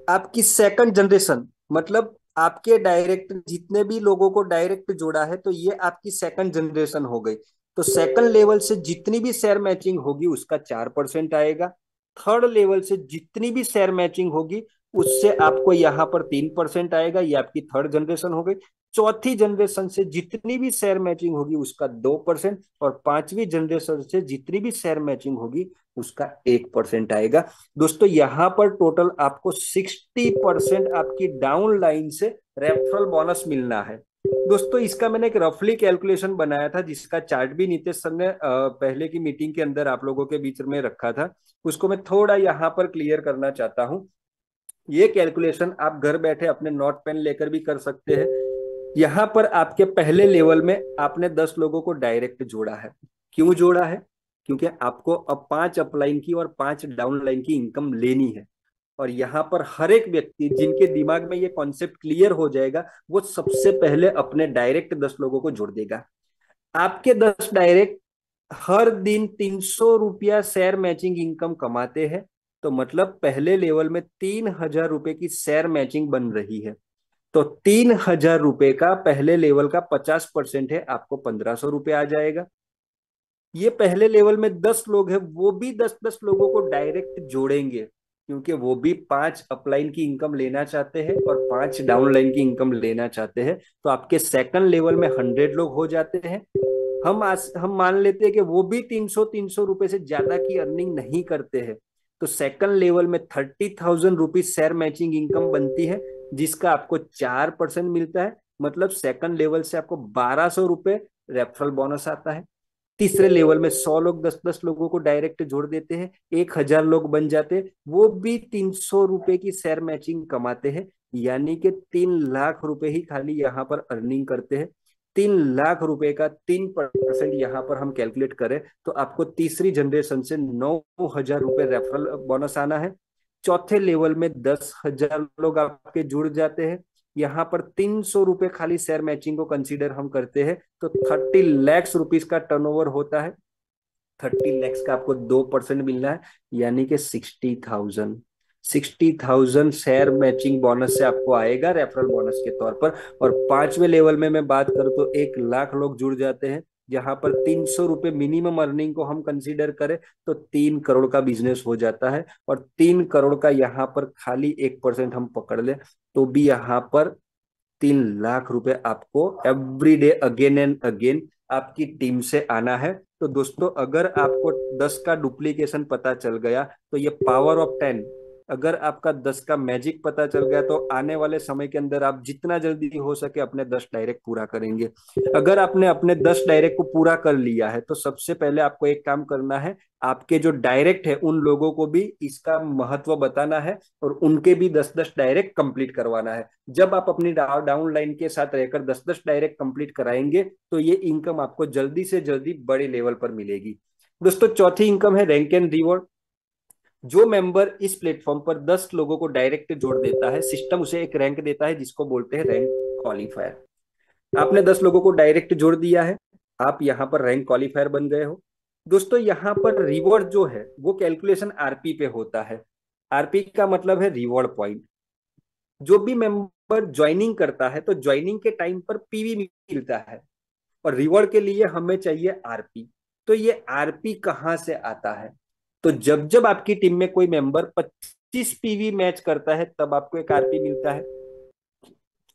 S1: आपकी सेकंड जनरेशन मतलब आपके डायरेक्ट जितने भी लोगों को डायरेक्ट जोड़ा है, तो ये आपकी सेकंड जनरेशन हो गई। तो सेकंड लेवल से जितनी भी शेयर मैचिंग होगी उसका 4% आएगा। थर्ड लेवल से जितनी भी शेयर मैचिंग होगी उससे आपको यहाँ पर 3% आएगा, ये आपकी थर्ड जनरेशन हो गई। चौथी जनरेशन से जितनी भी शेयर मैचिंग होगी उसका 2%, और पांचवी जनरेशन से जितनी भी शेयर मैचिंग होगी उसका 1% आएगा। दोस्तों, यहां पर टोटल आपको 60% आपकी डाउन लाइन से रेफरल बोनस मिलना है। दोस्तों, इसका मैंने एक रफली कैलकुलेशन बनाया था, जिसका चार्ट भी नीतीश सर ने पहले की मीटिंग के अंदर आप लोगों के बीच में रखा था। उसको मैं थोड़ा यहाँ पर क्लियर करना चाहता हूँ। ये कैलकुलेशन आप घर बैठे अपने नोट पेन लेकर भी कर सकते हैं। यहाँ पर आपके पहले लेवल में आपने 10 लोगों को डायरेक्ट जोड़ा है। क्यों जोड़ा है? क्योंकि आपको अब 5 अपलाइन की और 5 डाउनलाइन की इनकम लेनी है। और यहाँ पर हर एक व्यक्ति जिनके दिमाग में ये कॉन्सेप्ट क्लियर हो जाएगा, वो सबसे पहले अपने डायरेक्ट 10 लोगों को जोड़ देगा। आपके 10 डायरेक्ट हर दिन 300 रुपया शेयर मैचिंग इनकम कमाते हैं, तो मतलब पहले लेवल में 3,000 रुपए की शेयर मैचिंग बन रही है। तो 3,000 रुपए का पहले लेवल का 50% है, आपको 1,500 रुपये आ जाएगा। ये पहले लेवल में 10 लोग हैं, वो भी 10-10 लोगों को डायरेक्ट जोड़ेंगे, क्योंकि वो भी 5 अपलाइन की इनकम लेना चाहते हैं और 5 डाउनलाइन की इनकम लेना चाहते हैं। तो आपके सेकंड लेवल में 100 लोग हो जाते हैं। हम मान लेते हैं कि वो भी 300-300 रुपए से ज्यादा की अर्निंग नहीं करते हैं। तो सेकंड लेवल में 30,000 रुपीज शेयर मैचिंग इनकम बनती है, जिसका आपको 4% मिलता है। मतलब सेकंड लेवल से आपको 1,200 रुपए रेफरल बोनस आता है। तीसरे लेवल में 100 लोग 10-10 लोगों को डायरेक्ट जोड़ देते हैं, 1,000 लोग बन जाते हैं, वो भी 300 रुपए की शेयर मैचिंग कमाते हैं। यानी कि 3 लाख रुपए ही खाली यहाँ पर अर्निंग करते हैं। 3 लाख रुपए का 3% यहाँ पर हम कैलकुलेट करें तो आपको तीसरी जनरेशन से 9,000 रुपए रेफरल बोनस आना है। चौथे लेवल में 10,000 लोग आपके जुड़ जाते हैं। यहाँ पर 300 रुपए खाली शेयर मैचिंग को कंसीडर हम करते हैं, तो 30 लाख रुपीज का टर्नओवर होता है। 30 लैक्स का आपको 2% मिलना है, यानी कि 60,000 शेयर मैचिंग बोनस से आपको आएगा रेफरल बोनस के तौर पर। और पांचवें लेवल में मैं बात करूं तो 1 लाख लोग जुड़ जाते हैं, जहां पर 300 रुपये मिनिमम अर्निंग को हम कंसीडर करें तो 3 करोड़ का बिजनेस हो जाता है। और 3 करोड़ का यहाँ पर खाली 1% हम पकड़ ले तो भी यहाँ पर 3 लाख रुपए आपको every day again and again आपकी टीम से आना है। तो दोस्तों अगर आपको 10 का डुप्लीकेशन पता चल गया तो ये पावर ऑफ 10, अगर आपका 10 का मैजिक पता चल गया तो आने वाले समय के अंदर आप जितना जल्दी हो सके अपने 10 डायरेक्ट पूरा करेंगे। अगर आपने अपने 10 डायरेक्ट को पूरा कर लिया है तो सबसे पहले आपको एक काम करना है, आपके जो डायरेक्ट है उन लोगों को भी इसका महत्व बताना है और उनके भी 10-10 डायरेक्ट कंप्लीट करवाना है। जब आप अपनी डाउन लाइन के साथ रहकर 10-10 डायरेक्ट कंप्लीट कराएंगे तो ये इनकम आपको जल्दी से जल्दी बड़े लेवल पर मिलेगी। दोस्तों चौथी इनकम है रैंक एंड रिवॉर्ड। जो मेंबर इस प्लेटफॉर्म पर 10 लोगों को डायरेक्ट जोड़ देता है, सिस्टम उसे एक रैंक देता है जिसको बोलते हैं रैंक क्वालिफायर। आपने 10 लोगों को डायरेक्ट जोड़ दिया है, आप यहाँ पर रैंक क्वालिफायर बन गए हो। दोस्तों यहाँ पर रिवॉर्ड जो है वो कैलकुलेशन आरपी पे होता है। आरपी का मतलब है रिवॉर्ड पॉइंट। जो भी मेंबर ज्वाइनिंग करता है तो ज्वाइनिंग के टाइम पर पीवी मिलता है और रिवॉर्ड के लिए हमें चाहिए आरपी। तो ये आरपी कहां से आता है? तो जब जब आपकी टीम में कोई मेंबर 25 पीवी मैच करता है तब आपको एक आरपी मिलता है।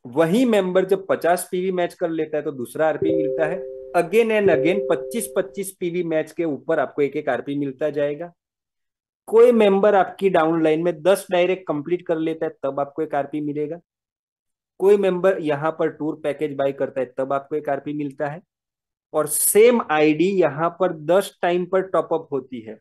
S1: वही मेंबर जब 50 पीवी मैच कर लेता है तो दूसरा आरपी मिलता है। Again and again 25-25 PV match के ऊपर आपको एक एक आरपी मिलता जाएगा। कोई मेंबर आपकी डाउन लाइन में 10 डायरेक्ट कंप्लीट कर लेता है तब आपको एक आरपी मिलेगा। कोई मेंबर यहाँ पर टूर पैकेज बाय करता है तब आपको एक आरपी मिलता है। और सेम आईडी यहाँ पर 10 टाइम पर टॉपअप होती है।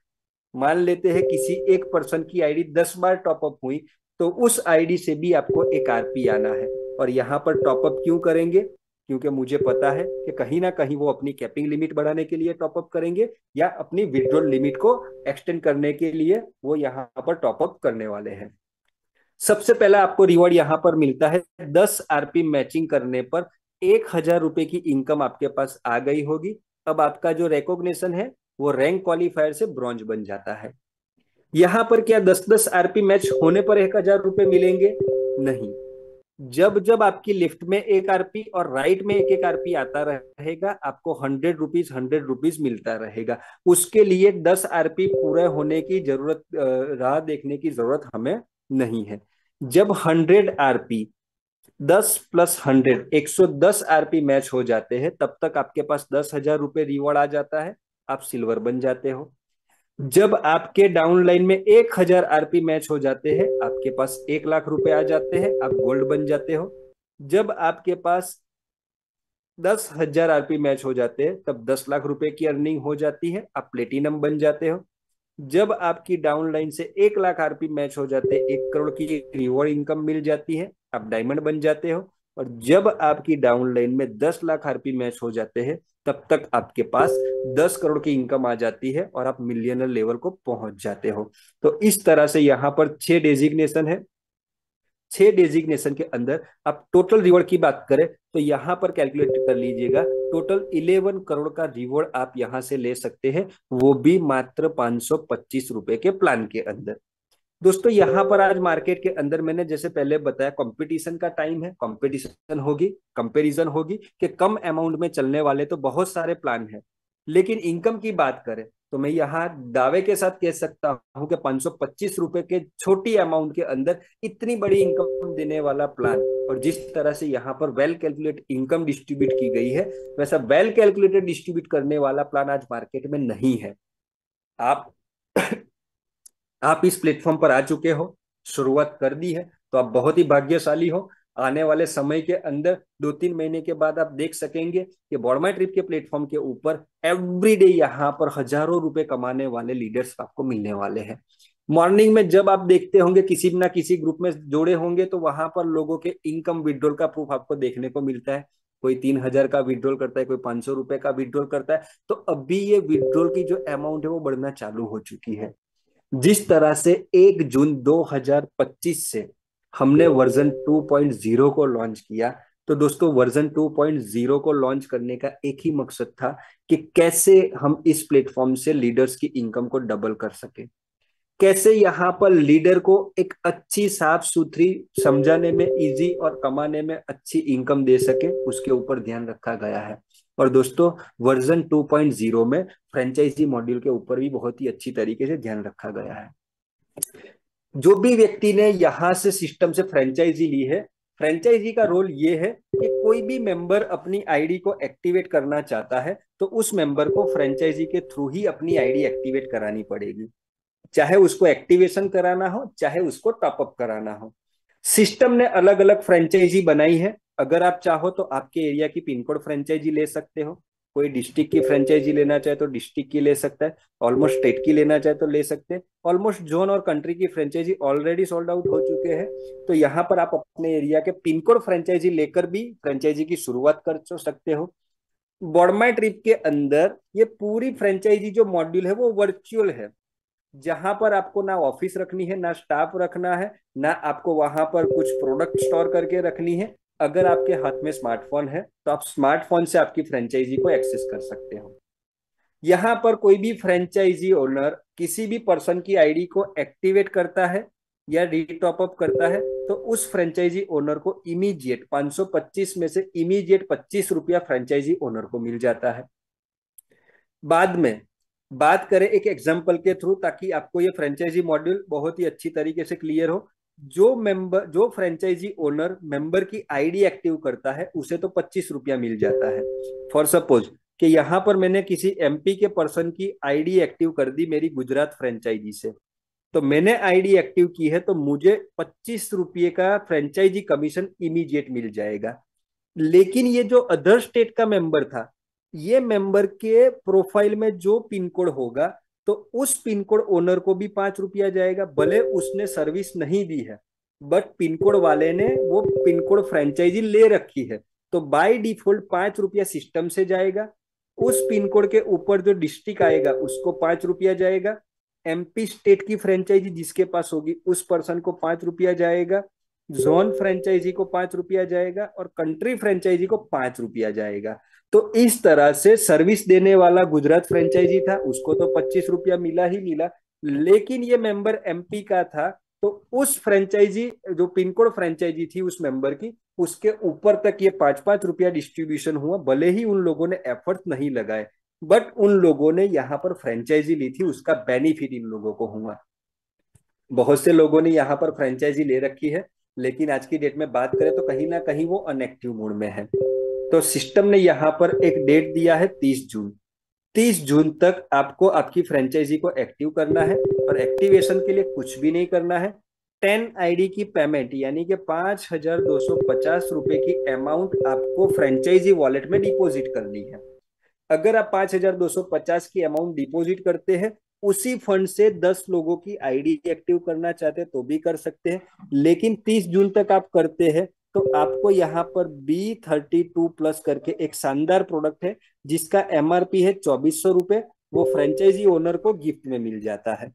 S1: मान लेते हैं किसी एक पर्सन की आईडी 10 बार टॉपअप हुई तो उस आईडी से भी आपको एक आरपी आना है। और यहाँ पर टॉपअप क्यों करेंगे? क्योंकि मुझे पता है कि कहीं ना कहीं वो अपनी कैपिंग लिमिट बढ़ाने के लिए टॉपअप करेंगे या अपनी विड्रॉल लिमिट को एक्सटेंड करने के लिए वो यहाँ पर टॉपअप करने वाले हैं। सबसे पहला आपको रिवॉर्ड यहाँ पर मिलता है 10 आरपी मैचिंग करने पर 1,000 रुपए की इनकम आपके पास आ गई होगी। अब आपका जो रिकॉग्निशन है वो रैंक क्वालिफायर से ब्रॉन्ज बन जाता है। यहाँ पर क्या 10-10 आरपी मैच होने पर 1,000 रुपए मिलेंगे? नहीं। जब जब आपकी लेफ्ट में एक आरपी और राइट में एक एक आरपी आता रहेगा आपको 100 रुपीज 100 रुपीज मिलता रहेगा। उसके लिए 10 आरपी पूरे होने की जरूरत, राह देखने की जरूरत हमें नहीं है। जब 100 आरपी 10 + 100 110 आरपी मैच हो जाते हैं तब तक आपके पास 10,000 रुपए रिवॉर्ड आ जाता है, आप सिल्वर बन जाते हो। जब आपके डाउन लाइन में 1,000 आरपी मैच हो जाते हैं आपके पास 1 लाख रुपए आ जाते हैं, आप गोल्ड बन जाते हो। जब आपके पास 10,000 आरपी मैच हो जाते हैं तब 10 लाख रुपए की अर्निंग हो जाती है, आप प्लेटिनम बन जाते हो। जब आपकी डाउन लाइन से 1 लाख आरपी मैच हो जाते हैं 1 करोड़ की रिवॉर्ड इनकम मिल जाती है, आप डायमंड बन जाते हो। और जब आपकी डाउन लाइन में 10 लाख आरपी मैच हो जाते हैं तब तक आपके पास 10 करोड़ की इनकम आ जाती है और आप मिलियनर लेवल को पहुंच जाते हो। तो इस तरह से यहाँ पर 6 डेजिग्नेशन है। 6 डेजिग्नेशन के अंदर आप टोटल रिवॉर्ड की बात करें तो यहां पर कैलकुलेट कर लीजिएगा, टोटल 11 करोड़ का रिवॉर्ड आप यहां से ले सकते हैं, वो भी मात्र 525 रुपए के प्लान के अंदर। दोस्तों यहाँ पर आज मार्केट के अंदर मैंने जैसे पहले बताया कंपटीशन का टाइम है, कंपटीशन होगी, कंपैरिजन होगी कि कम अमाउंट में चलने वाले तो बहुत सारे प्लान हैं। लेकिन इनकम की बात करें तो मैं यहाँ दावे के साथ कह सकता हूँ कि 525 रुपए के छोटी अमाउंट के अंदर इतनी बड़ी इनकम देने वाला प्लान, और जिस तरह से यहाँ पर वेल कैलकुलेट इनकम डिस्ट्रीब्यूट की गई है वैसा वेल कैलकुलेटेड डिस्ट्रीब्यूट करने वाला प्लान आज मार्केट में नहीं है। आप आप इस प्लेटफॉर्म पर आ चुके हो, शुरुआत कर दी है, तो आप बहुत ही भाग्यशाली हो। आने वाले समय के अंदर 2-3 महीने के बाद आप देख सकेंगे कि बॉडमाई ट्रिप के प्लेटफॉर्म के ऊपर एवरीडे यहाँ पर हजारों रुपए कमाने वाले लीडर्स आपको मिलने वाले हैं। मॉर्निंग में जब आप देखते होंगे किसी ना किसी ग्रुप में जोड़े होंगे तो वहां पर लोगों के इनकम विड्रॉल का प्रूफ आपको देखने को मिलता है। कोई 3,000 का विड्रॉल करता है, कोई 500 रुपए का विड्रॉल करता है। तो अभी ये विड्रॉल की जो अमाउंट है वो बढ़ना चालू हो चुकी है। जिस तरह से 1 जून 2025 से हमने वर्जन 2.0 को लॉन्च किया, तो दोस्तों वर्जन 2.0 को लॉन्च करने का एक ही मकसद था कि कैसे हम इस प्लेटफॉर्म से लीडर्स की इनकम को डबल कर सके। कैसे यहाँ पर लीडर को एक अच्छी साफ सुथरी, समझाने में इजी और कमाने में अच्छी इनकम दे सके, उसके ऊपर ध्यान रखा गया है। और दोस्तों वर्जन 2.0 में फ्रेंचाइजी मॉड्यूल के ऊपर भी बहुत ही अच्छी तरीके से ध्यान रखा गया है। जो भी व्यक्ति ने यहाँ से सिस्टम से फ्रेंचाइजी ली है, फ्रेंचाइजी का रोल ये है कि कोई भी मेंबर अपनी आईडी को एक्टिवेट करना चाहता है तो उस मेंबर को फ्रेंचाइजी के थ्रू ही अपनी आईडी एक्टिवेट करानी पड़ेगी, चाहे उसको एक्टिवेशन कराना हो चाहे उसको टॉपअप कराना हो। सिस्टम ने अलग अलग फ्रेंचाइजी बनाई है। अगर आप चाहो तो आपके एरिया की पिन कोड फ्रेंचाइजी ले सकते हो, कोई डिस्ट्रिक्ट की फ्रेंचाइजी लेना चाहे तो डिस्ट्रिक्ट की ले सकता है, ऑलमोस्ट स्टेट की लेना चाहे तो ले सकते हैं, ऑलमोस्ट जोन और कंट्री की फ्रेंचाइजी ऑलरेडी सोल्ड आउट हो चुके हैं। तो यहाँ पर आप अपने एरिया के पिन कोड फ्रेंचाइजी लेकर भी फ्रेंचाइजी की शुरुआत कर सकते हो। बॉडमाई ट्रिप के अंदर ये पूरी फ्रेंचाइजी जो मॉड्यूल है वो वर्चुअल है, जहां पर आपको ना ऑफिस रखनी है, ना स्टाफ रखना है, ना आपको वहां पर कुछ प्रोडक्ट स्टोर करके रखनी है। अगर आपके हाथ में स्मार्टफोन है तो आप स्मार्टफोन से आपकी फ्रेंचाइजी को एक्सेस कर सकते हो। यहाँ पर कोई भी फ्रेंचाइजी ओनर किसी भी पर्सन की आईडी को एक्टिवेट करता है या रीटॉपअप करता है तो उस फ्रेंचाइजी ओनर को इमीडिएट 525 में से इमीडिएट 25 रुपया फ्रेंचाइजी ओनर को मिल जाता है। बाद में बात करें एक एग्जांपल के थ्रू, ताकि आपको ये फ्रेंचाइजी मॉड्यूल बहुत ही अच्छी तरीके से क्लियर हो। जो फ्रेंचाइजी ओनर मेंबर की आईडी एक्टिव करता है उसे तो 25 रुपया मिल जाता है। फॉर सपोज कि यहाँ पर मैंने किसी एमपी के पर्सन की आईडी एक्टिव कर दी मेरी गुजरात फ्रेंचाइजी से, तो मैंने आईडी एक्टिव की है तो मुझे 25 रुपये का फ्रेंचाइजी कमीशन इमीडिएट मिल जाएगा। लेकिन ये जो अदर स्टेट का मेंबर था, ये मेंबर के प्रोफाइल में जो पिन कोड होगा तो उस पिन कोड ओनर को भी 5 रुपया जाएगा, भले उसने सर्विस नहीं दी है, बट पिन कोड वाले ने वो पिन कोड फ्रेंचाइजी ले रखी है, तो बाय डिफॉल्ट 5 रुपया सिस्टम से जाएगा। उस पिन कोड के ऊपर जो डिस्ट्रिक्ट आएगा उसको 5 रुपया जाएगा, एमपी स्टेट की फ्रेंचाइजी जिसके पास होगी उस पर्सन को 5 रुपया जाएगा, जोन फ्रेंचाइजी को 5 रुपया जाएगा और कंट्री फ्रेंचाइजी को 5 रुपया जाएगा। तो इस तरह से सर्विस देने वाला गुजरात फ्रेंचाइजी था, उसको तो 25 रुपया मिला ही मिला, लेकिन ये मेंबर एमपी का था तो उस फ्रेंचाइजी जो पिन कोड फ्रेंचाइजी थी उस मेंबर की, उसके ऊपर तक ये 5-5 रुपया डिस्ट्रीब्यूशन हुआ। भले ही उन लोगों ने एफर्ट नहीं लगाए, बट उन लोगों ने यहाँ पर फ्रेंचाइजी ली थी, उसका बेनिफिट इन लोगों को हुआ। बहुत से लोगों ने यहाँ पर फ्रेंचाइजी ले रखी है, लेकिन आज की डेट में बात करें तो कहीं ना कहीं वो अनएक्टिव मोड में है। तो सिस्टम ने यहाँ पर एक डेट दिया है 30 जून। 30 जून तक आपको आपकी फ्रेंचाइजी को एक्टिव करना है और एक्टिवेशन के लिए कुछ भी नहीं करना है। 10 आईडी की पेमेंट यानी कि 5,250 रुपए की अमाउंट आपको फ्रेंचाइजी वॉलेट में डिपॉजिट करनी है। अगर आप 5,250 की अमाउंट डिपॉजिट करते हैं, उसी फंड से 10 लोगों की आईडी एक्टिव करना चाहते हैं तो भी कर सकते हैं, लेकिन 30 जून तक आप करते हैं तो आपको यहाँ पर B32+ करके एक शानदार प्रोडक्ट है जिसका एमआरपी है 2,400 रुपए, वो फ्रेंचाइजी ओनर को गिफ्ट में मिल जाता है।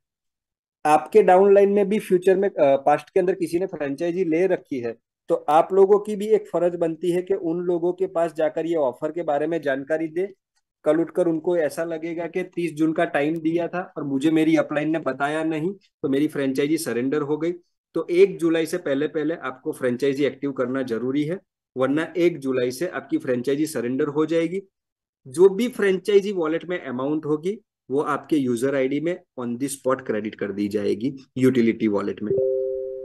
S1: आपके डाउनलाइन में भी फ्यूचर में पास्ट के अंदर किसी ने फ्रेंचाइजी ले रखी है तो आप लोगों की भी एक फर्ज बनती है कि उन लोगों के पास जाकर ये ऑफर के बारे में जानकारी दे। कल उठकर उनको ऐसा लगेगा कि 30 जून का टाइम दिया था और मुझे मेरी अपलाइन ने बताया नहीं तो मेरी फ्रेंचाइजी सरेंडर हो गई। तो 1 जुलाई से पहले पहले आपको फ्रेंचाइजी एक्टिव करना जरूरी है, वरना 1 जुलाई से आपकी फ्रेंचाइजी सरेंडर हो जाएगी। जो भी फ्रेंचाइजी वॉलेट में अमाउंट होगी वो आपके यूजर आईडी में ऑन दी स्पॉट क्रेडिट कर दी जाएगी यूटिलिटी वॉलेट में।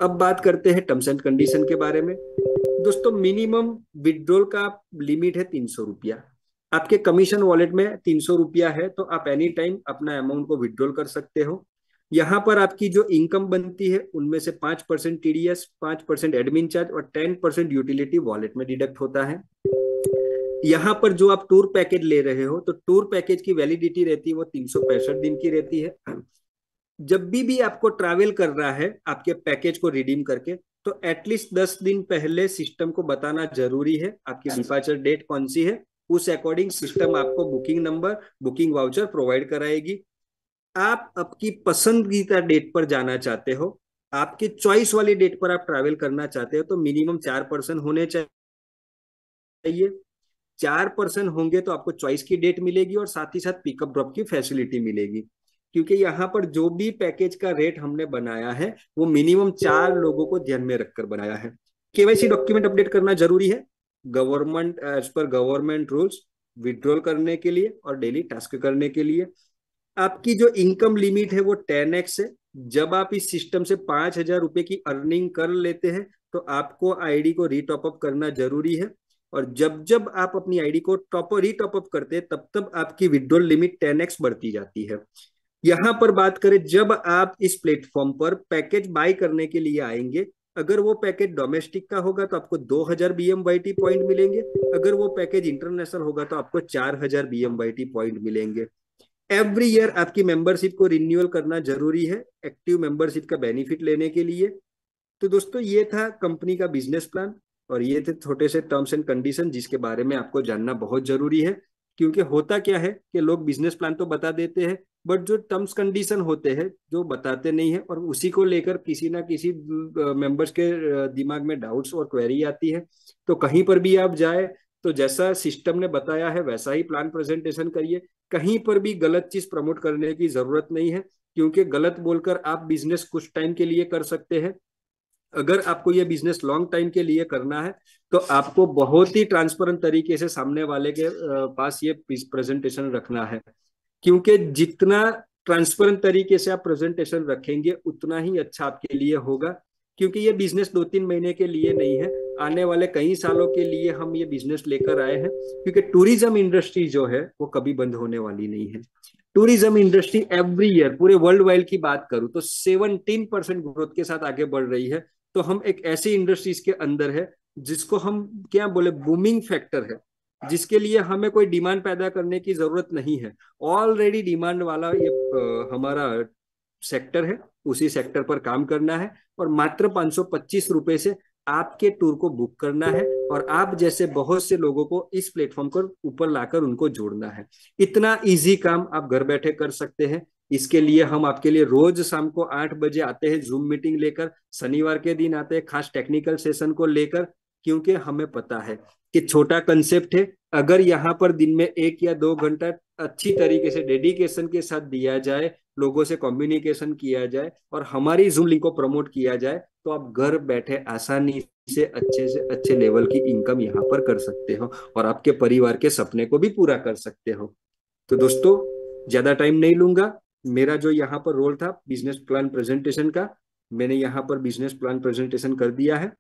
S1: अब बात करते हैं टर्म्स एंड कंडीशन के बारे में। दोस्तों मिनिमम विड्रॉल का लिमिट है 300 रुपया। आपके कमीशन वॉलेट में 300 रुपया है तो आप एनी टाइम अपना अमाउंट को विड्रॉल कर सकते हो। यहाँ पर आपकी जो इनकम बनती है उनमें से 5% टीडीएस, 5% एडमिन चार्ज और 10% यूटिलिटी वॉलेट में डिडक्ट होता है। यहाँ पर जो आप टूर पैकेज ले रहे हो तो टूर पैकेज की वैलिडिटी रहती है वो 365 दिन की रहती है। जब भी आपको ट्रैवल कर रहा है आपके पैकेज को रिडीम करके तो एटलीस्ट 10 दिन पहले सिस्टम को बताना जरूरी है आपकी डिपार्चर डेट कौन सी है। उस अकॉर्डिंग सिस्टम आपको booking number, booking voucher provide कराएगी। आप आपकी पसंदीदा डेट पर जाना चाहते हो, आपकी चॉइस वाली डेट पर आप ट्रैवल करना चाहते हो तो मिनिमम 4 पर्सन होने चाहिए। 4 पर्सन होंगे तो आपको चॉइस की डेट मिलेगी और साथ ही साथ पिकअप ड्रॉप की फैसिलिटी मिलेगी। क्योंकि यहाँ पर जो भी पैकेज का रेट हमने बनाया है वो मिनिमम 4 लोगों को ध्यान में रखकर बनाया है। केवाईसी डॉक्यूमेंट अपडेट करना जरूरी है, government as per government rules, withdrawal करने के लिए और डेली टास्क करने के लिए। आपकी जो इनकम लिमिट है वो 10x है। जब आप इस सिस्टम से 5,000 रुपए की अर्निंग कर लेते हैं तो आपको आईडी को रीटॉप अप करना जरूरी है। और जब जब आप अपनी आईडी को रीटॉप अप करते हैं तब तब आपकी विड्रॉल लिमिट 10x बढ़ती जाती है। यहाँ पर बात करें, जब आप इस प्लेटफॉर्म पर पैकेज बाय करने के लिए आएंगे, अगर वो पैकेज डोमेस्टिक का होगा तो आपको 2,000 BMYT पॉइंट मिलेंगे, अगर वो पैकेज इंटरनेशनल होगा तो आपको 4,000 BMYT पॉइंट मिलेंगे। एवरी ईयर आपकी मेंबरशिप को रिन्यूअल करना जरूरी है एक्टिव मेंबरशिप का बेनिफिट लेने के लिए। तो दोस्तों ये था कंपनी का बिजनेस प्लान और ये थे छोटे से टर्म्स एंड कंडीशन जिसके बारे में आपको जानना बहुत जरूरी है। क्योंकि होता क्या है कि लोग बिजनेस प्लान तो बता देते हैं बट जो टर्म्स कंडीशन होते हैं जो बताते नहीं है, और उसी को लेकर किसी ना किसी मेंबर्स के दिमाग में डाउट्स और क्वेरी आती है। तो कहीं पर भी आप जाए तो जैसा सिस्टम ने बताया है वैसा ही प्लान प्रेजेंटेशन करिए। कहीं पर भी गलत चीज प्रमोट करने की जरूरत नहीं है, क्योंकि गलत बोलकर आप बिजनेस कुछ टाइम के लिए कर सकते हैं। अगर आपको ये बिजनेस लॉन्ग टाइम के लिए करना है तो आपको बहुत ही ट्रांसपेरेंट तरीके से सामने वाले के पास ये प्रेजेंटेशन रखना है। क्योंकि जितना ट्रांसपेरेंट तरीके से आप प्रेजेंटेशन रखेंगे उतना ही अच्छा आपके लिए होगा। क्योंकि ये बिजनेस 2-3 महीने के लिए नहीं है, आने वाले कई सालों के लिए हम ये बिजनेस लेकर आए हैं। क्योंकि टूरिज्म इंडस्ट्री जो है वो कभी बंद होने वाली नहीं है। टूरिज्म इंडस्ट्री एवरी ईयर पूरे वर्ल्ड वाइड की बात करूं तो 17% ग्रोथ के साथ आगे बढ़ रही है। तो हम एक ऐसी इंडस्ट्रीज के अंदर है जिसको हम क्या बोले, बूमिंग फैक्टर है, जिसके लिए हमें कोई डिमांड पैदा करने की जरूरत नहीं है। ऑलरेडी डिमांड वाला ये हमारा सेक्टर है, उसी सेक्टर पर काम करना है और मात्र 525 रुपए से आपके टूर को बुक करना है और आप जैसे बहुत से लोगों को इस प्लेटफॉर्म पर ऊपर लाकर उनको जोड़ना है। इतना इजी काम आप घर बैठे कर सकते हैं। इसके लिए हम आपके लिए रोज शाम को 8 बजे आते हैं जूम मीटिंग लेकर, शनिवार के दिन आते हैं खास टेक्निकल सेशन को लेकर। क्योंकि हमें पता है कि छोटा कंसेप्ट है, अगर यहाँ पर दिन में 1 या 2 घंटा अच्छी तरीके से डेडिकेशन के साथ दिया जाए, लोगों से कम्युनिकेशन किया जाए और हमारी जूम लिंक को प्रमोट किया जाए तो आप घर बैठे आसानी से अच्छे लेवल की इनकम यहाँ पर कर सकते हो और आपके परिवार के सपने को भी पूरा कर सकते हो। तो दोस्तों ज्यादा टाइम नहीं लूंगा। मेरा जो यहाँ पर रोल था बिजनेस प्लान प्रेजेंटेशन का, मैंने यहाँ पर बिजनेस प्लान प्रेजेंटेशन कर दिया है।